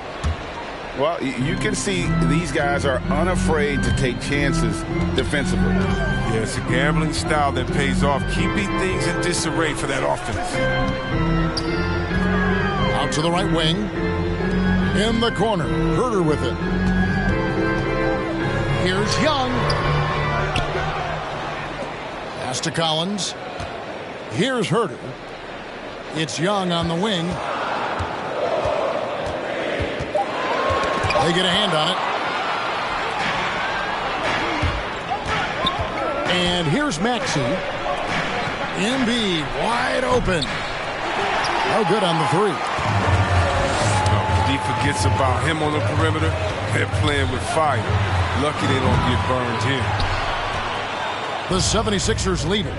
Well, you can see these guys are unafraid to take chances defensively. Yeah, it's a gambling style that pays off, keeping things in disarray for that offense. Out to the right wing. In the corner. Herter with it. Here's Young. Pass to Collins. Here's Herter. It's Young on the wing. They get a hand on it. And here's Maxey. Embiid wide open. Oh, good on the 3. He forgets about him on the perimeter. They're playing with fire. Lucky they don't get burned here. The 76ers lead it.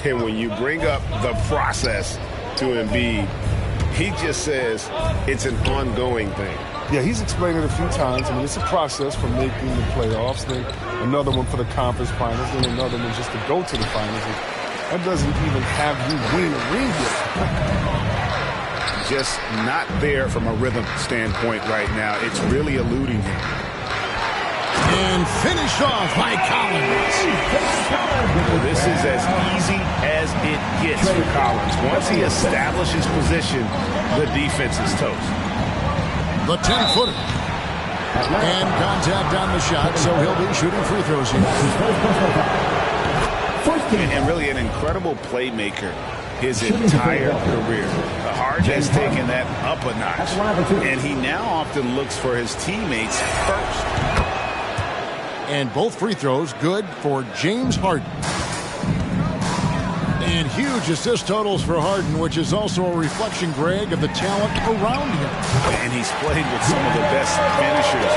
And when you bring up the process to Embiid, he just says it's an ongoing thing. Yeah, he's explained it a few times. I mean, it's a process for making the playoffs, then another one for the conference finals, then another one just to go to the finals. And that doesn't even have you winning a ring yet. Just not there from a rhythm standpoint right now. It's really eluding him. And finished off by Collins. This is as easy as it gets for Collins. Once he establishes position, the defense is toast. The 10-footer. And contact on the shot, so he'll be shooting free throws here. And really an incredible playmaker his entire career. Harden has taken that up a notch. And he now often looks for his teammates first. And both free throws good for James Harden. And huge assist totals for Harden, which is also a reflection, Greg, of the talent around him. And he's played with some of the best finishers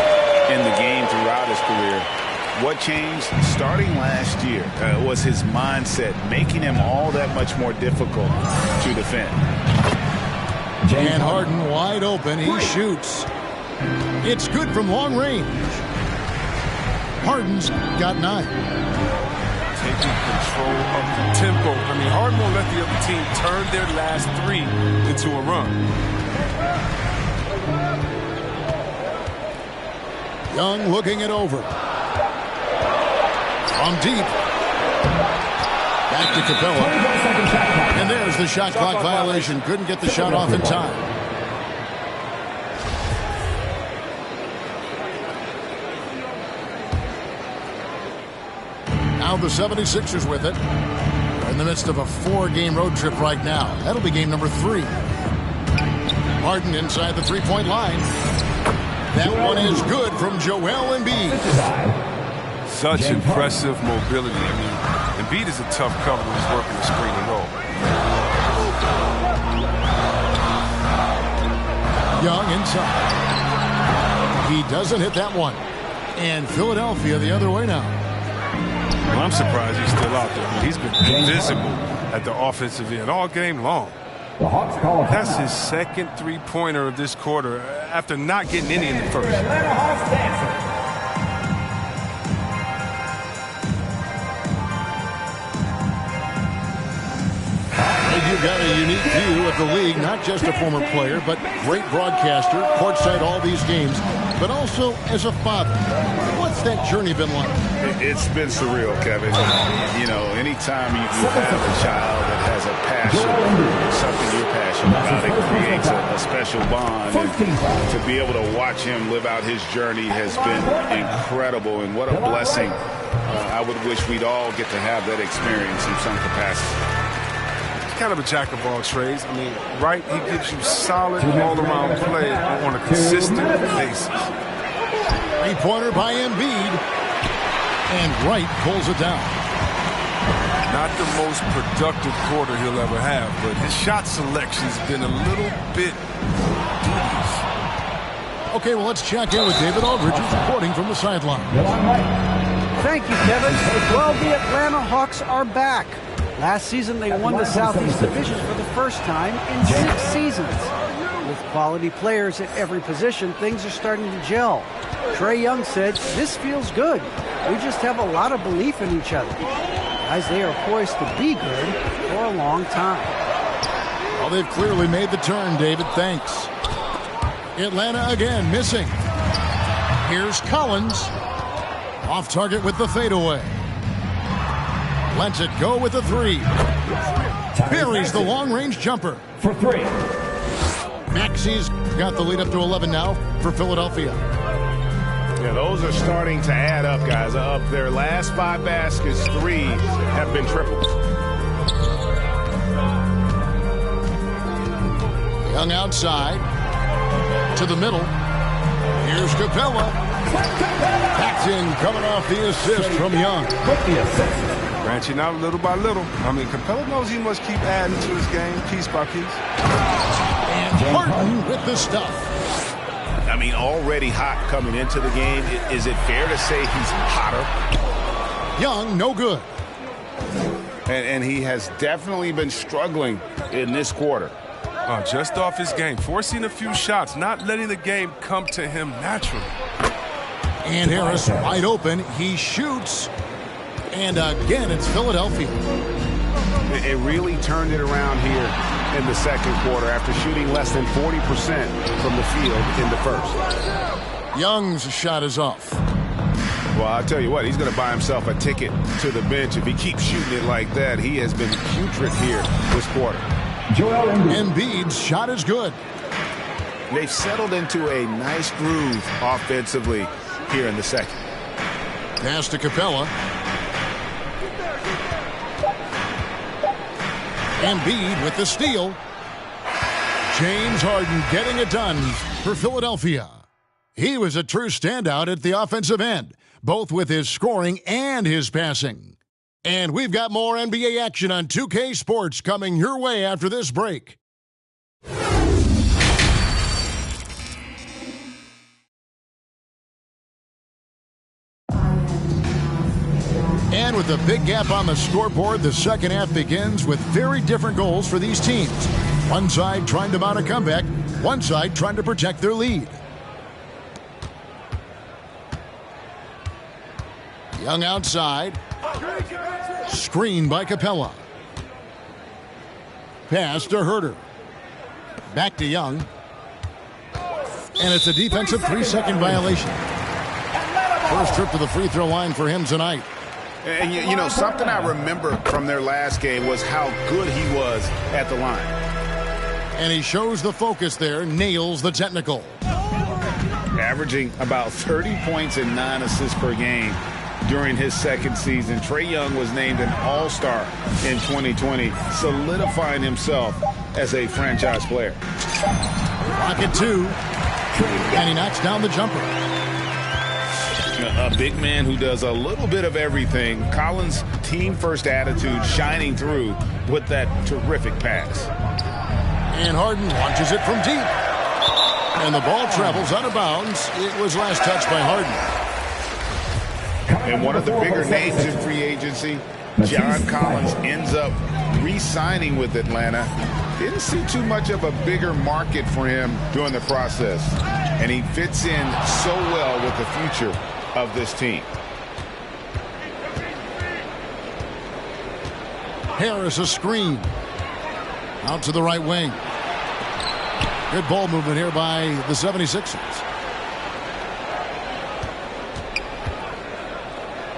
in the game throughout his career. What changed starting last year was his mindset, making him all that much more difficult to defend. And Harden wide open. He shoots. It's good from long range. Harden's got 9. Taking control of the tempo. I mean, Harden won't let the other team turn their last 3 into a run. Young looking it over. From deep. Back to Capella. And there's the shot clock violation. Couldn't get the shot off in time. Now the 76ers with it. They're in the midst of a 4-game road trip right now. That'll be game number 3. Harden inside the 3-point line. That one is good from Joel Embiid. Such impressive mobility. I mean, Embiid is a tough cover when he's working the screen and roll. Young inside. He doesn't hit that one. And Philadelphia the other way now. Well, I'm surprised he's still out there. I mean, he's been invisible at the offensive end all game long. That's his second three-pointer of this quarter after not getting any in the first. You've got a unique view of the league, not just a former player, but great broadcaster, courtside all these games, but also as a father. What's that journey been like? It's been surreal, Kevin. You know, anytime you have a child that has a passion, something you're passionate about, it creates a special bond. And to be able to watch him live out his journey has been incredible, and what a blessing. I would wish we'd all get to have that experience in some capacity. Kind of a jack of all trades. I mean, Wright, he gives you solid all-around play on a consistent basis. Three-pointer by Embiid, and Wright pulls it down. Not the most productive quarter he'll ever have, but his shot selection's been a little bit dubious. Okay, well, let's check in with David Aldridge, reporting from the sideline. Thank you, Kevin. Well, the Atlanta Hawks are back. Last season, they won the Southeast Division for the first time in 6 seasons. With quality players at every position, things are starting to gel. Trae Young said, "This feels good. We just have a lot of belief in each other." Guys, they are poised to be good for a long time. Well, they've clearly made the turn, David. Thanks. Atlanta again, missing. Here's Collins. Off target with the fadeaway. Lets it go with a three. Buries the long-range jumper. For three. Maxi's got the lead up to 11 now for Philadelphia. Yeah, those are starting to add up, guys. Up their last 5 baskets, 3 have been triples. Young outside. To the middle. Here's Capella. That's in, coming off the assist from Young. With the assist. Branching out little by little. I mean, Capella knows he must keep adding to his game piece by piece. And Harden with the stuff. I mean, already hot coming into the game. Is it fair to say he's hotter? Young, no good. And he has definitely been struggling in this quarter. Just off his game. Forcing a few shots, not letting the game come to him naturally. And Harris wide open. He shoots. And again, it's Philadelphia. It really turned it around here in the second quarter after shooting less than 40% from the field in the first. Young's shot is off. Well, I'll tell you what, he's going to buy himself a ticket to the bench. If he keeps shooting it like that, he has been putrid here this quarter. Embiid's shot is good. They've settled into a nice groove offensively here in the second. Pass to Capella. Embiid with the steal. James Harden getting it done for Philadelphia. He was a true standout at the offensive end, both with his scoring and his passing. And we've got more NBA action on 2K Sports coming your way after this break. And with a big gap on the scoreboard, the second half begins with very different goals for these teams. One side trying to mount a comeback, one side trying to protect their lead. Young outside. Screen by Capella. Pass to Herter. Back to Young. And it's a defensive 3-second violation. First trip to the free throw line for him tonight. And, you know, something I remember from their last game was how good he was at the line. And he shows the focus there, nails the technical. Averaging about 30 points and 9 assists per game during his second season. Trae Young was named an all-star in 2020, solidifying himself as a franchise player. Rocket 2, and he knocks down the jumper. A big man who does a little bit of everything. Collins' team-first attitude shining through with that terrific pass. And Harden launches it from deep. And the ball travels out of bounds. It was last touched by Harden. And one of the bigger names in free agency, John Collins, ends up re-signing with Atlanta. Didn't see too much of a bigger market for him during the process. And he fits in so well with the future of this team. Harris a screen. Out to the right wing. Good ball movement here by the 76ers.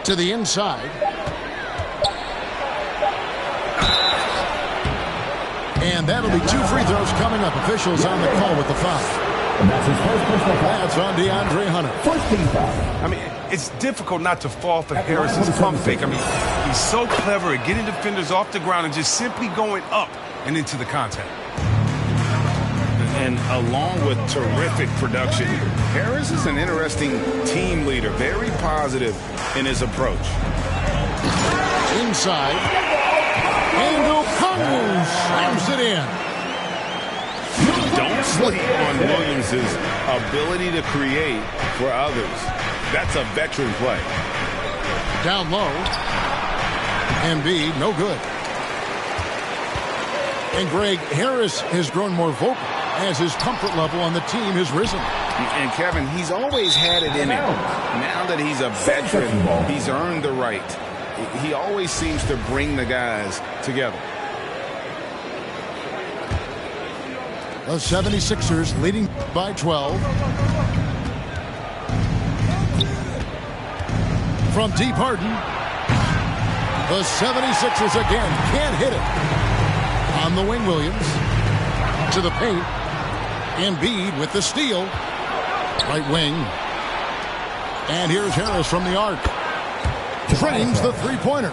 To the inside. And that'll be 2 free throws coming up. Officials on the call with the foul. And that's his first personal foul. That's on DeAndre Hunter. First team foul. I mean, it's difficult not to fall for Harris's pump fake. I mean, he's so clever at getting defenders off the ground and just simply going up and into the contact. And along with terrific production, Harris is an interesting team leader, very positive in his approach. Inside. And Okongwu slams it in. Don't sleep on Williams' ability to create for others. That's a veteran play. Down low. Embiid, no good. And Greg, Harris has grown more vocal as his comfort level on the team has risen. And Kevin, he's always had it in him. Now that he's a veteran, he's earned the right. He always seems to bring the guys together. The 76ers leading by 12. From deep Harden. The 76ers again can't hit it. On the wing, Williams. To the paint. Embiid with the steal. Right wing. And here's Harris from the arc. Frames the three-pointer.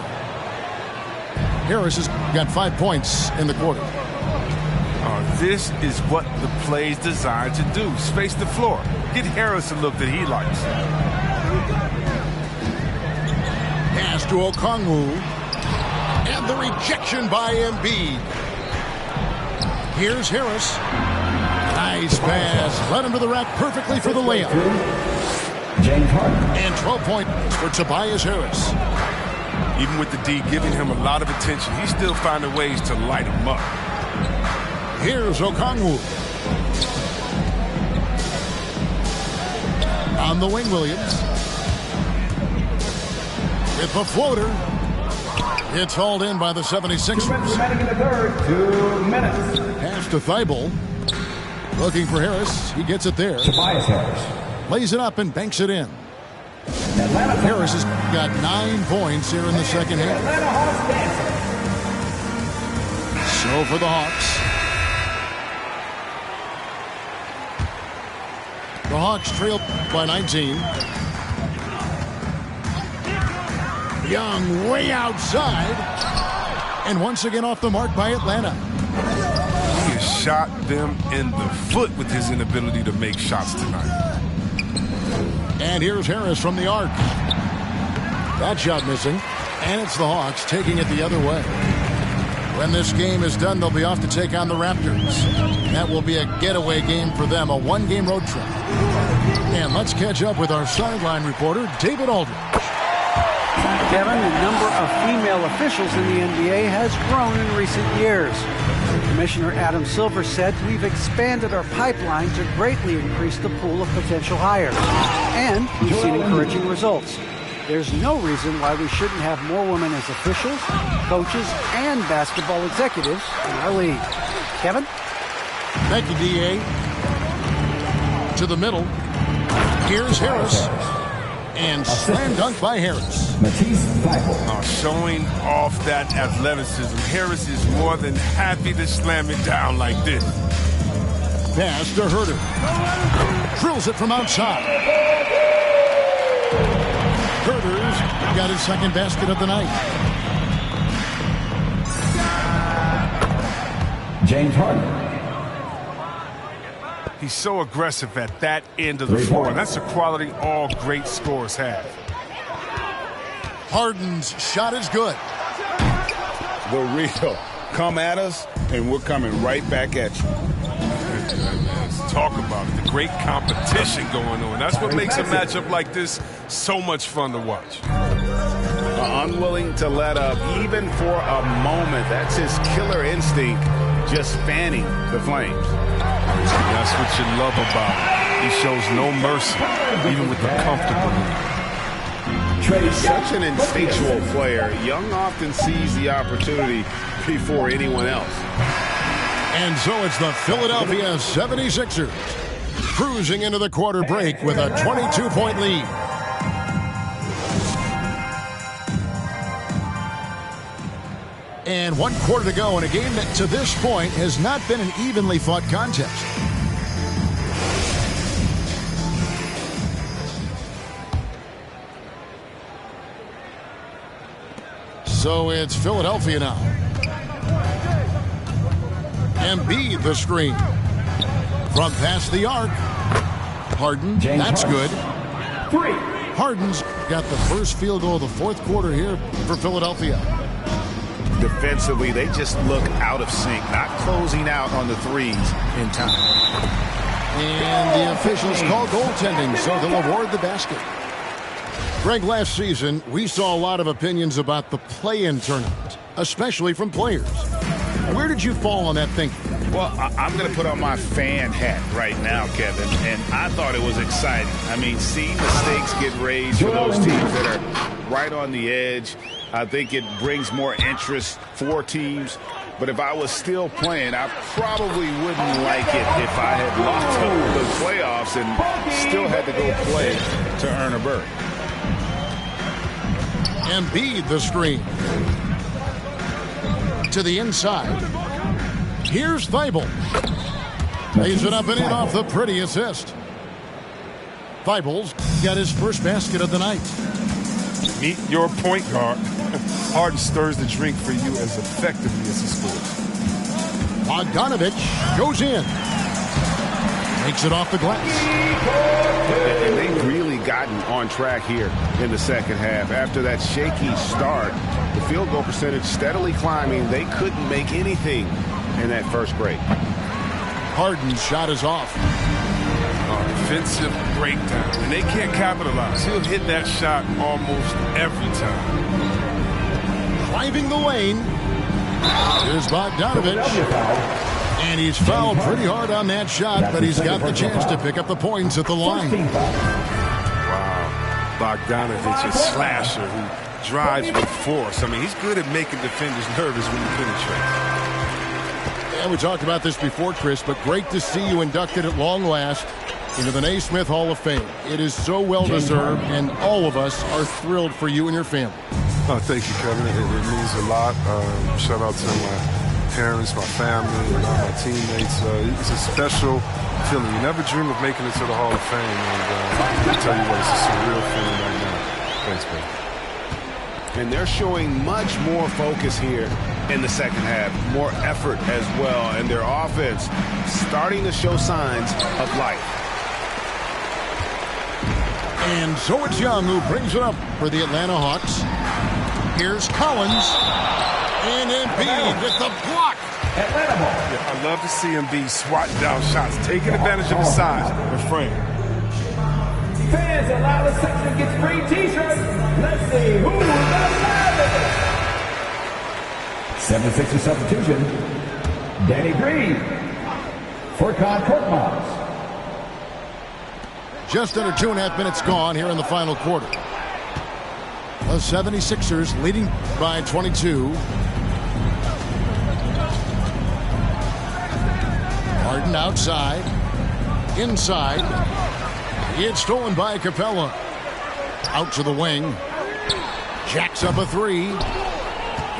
Harris has got 5 points in the quarter. This is what the play's designed to do. Space the floor. Get Harris a look that he likes. Pass to Okongwu. And the rejection by Embiid. Here's Harris. Nice pass. Led him to the rack perfectly for the layup. James Harden. And 12 points for Tobias Harris. Even with the D giving him a lot of attention, he's still finding ways to light him up. Here's Okongwu. On the wing, Williams. With the floater. It's hauled in by the 76ers. Remaining in the third, 2 minutes. Pass to Thibault. Looking for Harris. He gets it there. Tobias Harris. Lays it up and banks it in. Harris has got 9 points here in the second half. So for the Hawks. The Hawks trail by 19. Young way outside. And once again off the mark by Atlanta. He has shot them in the foot with his inability to make shots tonight. And here's Harris from the arc. That shot missing. And it's the Hawks taking it the other way. When this game is done, they'll be off to take on the Raptors. That will be a getaway game for them, a one-game road trip. And let's catch up with our sideline reporter, David Aldridge. Kevin, the number of female officials in the NBA has grown in recent years. Commissioner Adam Silver said, "We've expanded our pipeline to greatly increase the pool of potential hires. And we've seen encouraging results. There's no reason why we shouldn't have more women as officials, coaches, and basketball executives in our league." Kevin? Thank you, D.A. To the middle. Here's Harris. And slam dunk by Harris. Showing off that athleticism. Harris is more than happy to slam it down like this. Pass to Herter. Drills it from outside. Herter's got his second basket of the night. James Harden. He's so aggressive at that end of the floor. And that's a quality all great scorers have. Harden's shot is good. The real. Come at us, and we're coming right back at you. Let's talk about it. The great competition going on. That's what makes a matchup like this so much fun to watch. Unwilling to let up even for a moment. That's his killer instinct, just fanning the flames. And that's what you love about him. He shows no mercy, even with the comfortable lead. He's such an instinctual player. Young often sees the opportunity before anyone else. And so it's the Philadelphia 76ers cruising into the quarter break with a 22-point lead. And 1 quarter to go in a game that to this point has not been an evenly fought contest. So it's Philadelphia now. Embiid the screen. From past the arc. Harden, that's good. Harden's got the first field goal of the fourth quarter here for Philadelphia. Defensively, they just look out of sync, not closing out on the threes in time. And the officials call goaltending, so they'll award the basket. Greg, last season, we saw a lot of opinions about the play-in tournament, especially from players. Where did you fall on that thinking? Well, I'm going to put on my fan hat right now, Kevin, and I thought it was exciting. I mean, seeing the stakes get raised for those teams that are right on the edge, I think it brings more interest for teams. But if I was still playing, I probably wouldn't like it if I had locked up the playoffs and still had to go play to earn a berth. Embiid the screen. To the inside. Here's Thibault. Lays it up and in off the pretty assist. Thibault's got his first basket of the night. Meet your point guard. Harden stirs the drink for you as effectively as he scores. Bogdanovich goes in. Makes it off the glass. And they've really gotten on track here in the second half. After that shaky start, the field goal percentage steadily climbing. They couldn't make anything in that first break. Harden's shot is off. Defensive breakdown. And they can't capitalize. He'll hit that shot almost every time. Driving the lane. Here's Bogdanovich. And he's fouled pretty hard on that shot, but he's got the chance to pick up the points at the line. Wow. Bogdanovich, a slasher who drives with force. I mean, he's good at making defenders nervous when he penetrates. Yeah, we talked about this before, Chris, but great to see you inducted at long last into the Naismith Hall of Fame. It is so well-deserved, and all of us are thrilled for you and your family. Oh, thank you, Kevin. It means a lot. Shout out to my parents, my family, my teammates. It's a special feeling. You never dream of making it to the Hall of Fame, and I tell you what, it's a surreal feeling right now. Thanks, man. And they're showing much more focus here in the second half, more effort as well, and their offense starting to show signs of life. And so it's Young who brings it up for the Atlanta Hawks. Here's Collins. And Embiid with the block. Yeah, I love to see Embiid swatting down shots, taking advantage of the size and frame. Fans, allow the section to get free t-shirts. Let's see who's the 76er substitution. Danny Green. Furkan Korkmaz. Just under 2.5 minutes gone here in the final quarter. The 76ers leading by 22. Harden outside. Inside. It's stolen by Capella. Out to the wing. Jacks up a three.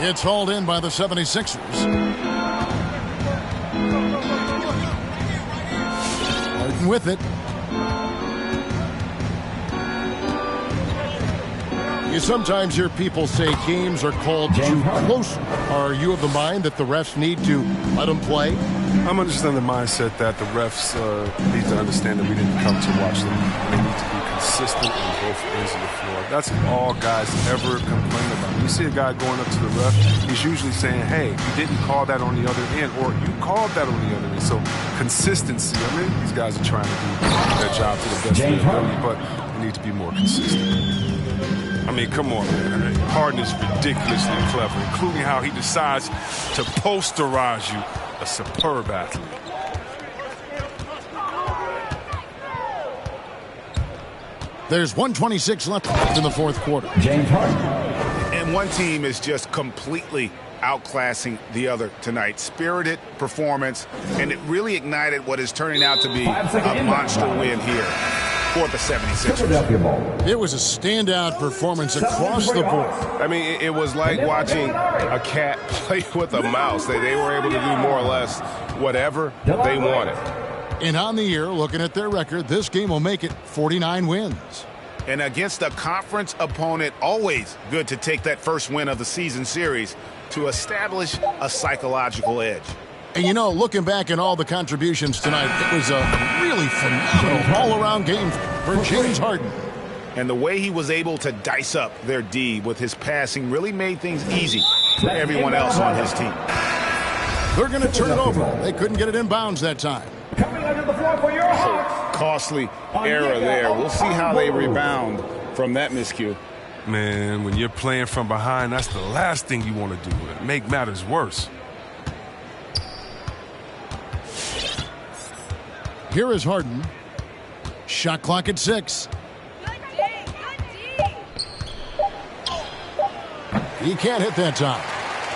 It's hauled in by the 76ers. Harden with it. You sometimes hear people say games are called too close. Are you of the mind that the refs need to let them play? I'm understanding the mindset that the refs need to understand that we didn't come to watch them. They need to be consistent on both ends of the floor. That's all guys ever complain about. When you see a guy going up to the ref, he's usually saying, hey, you didn't call that on the other end, or you called that on the other end. So consistency, I mean, these guys are trying to do their job to the best of their ability, but they need to be more consistent. I mean, come on, man. Harden is ridiculously clever, including how he decides to posterize you, a superb athlete. There's 1:26 left in the fourth quarter. James Harden. And one team is just completely outclassing the other tonight. Spirited performance, and it really ignited what is turning out to be a monster win here for the 76ers. It was a standout performance across the board. I mean, it was like watching a cat play with a mouse. They were able to do more or less whatever they wanted. And on the year, looking at their record, this game will make it 49 wins. And against a conference opponent, always good to take that first win of the season series to establish a psychological edge. And you know, looking back at all the contributions tonight, it was a really phenomenal all-around game for James Harden. And the way he was able to dice up their D with his passing really made things easy for everyone else on his team. They're going to turn it over. They couldn't get it in bounds that time. Coming under the floor for your Hawks. Costly error there. We'll see how they rebound from that miscue. Man, when you're playing from behind, that's the last thing you want to do. Make matters worse. Here is Harden. Shot clock at 6. He can't hit that time.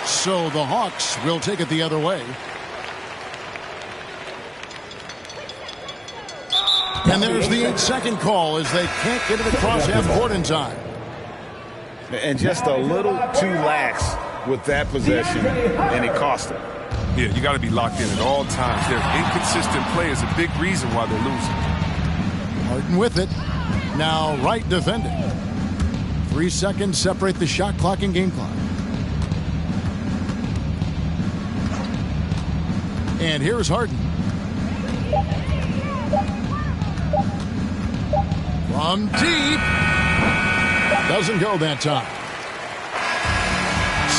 So the Hawks will take it the other way. And there's the 8-second call as they can't get it across half court in time. And just a little too lax with that possession, and it cost them. Yeah, you got to be locked in at all times. Their inconsistent play is a big reason why they're losing. Harden with it. Now Wright defending. 3 seconds separate the shot clock and game clock. And here's Harden. From deep. Doesn't go that time.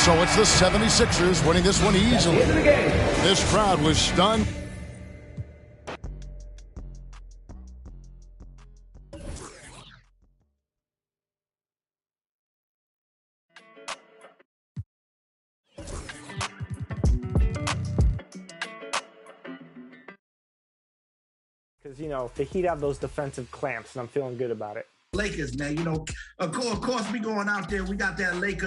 So it's the 76ers winning this one easily. This crowd was stunned. Because, you know, the Heat have those defensive clamps, and I'm feeling good about it. Lakers, man, you know, of course we going out there, we got that Lakers.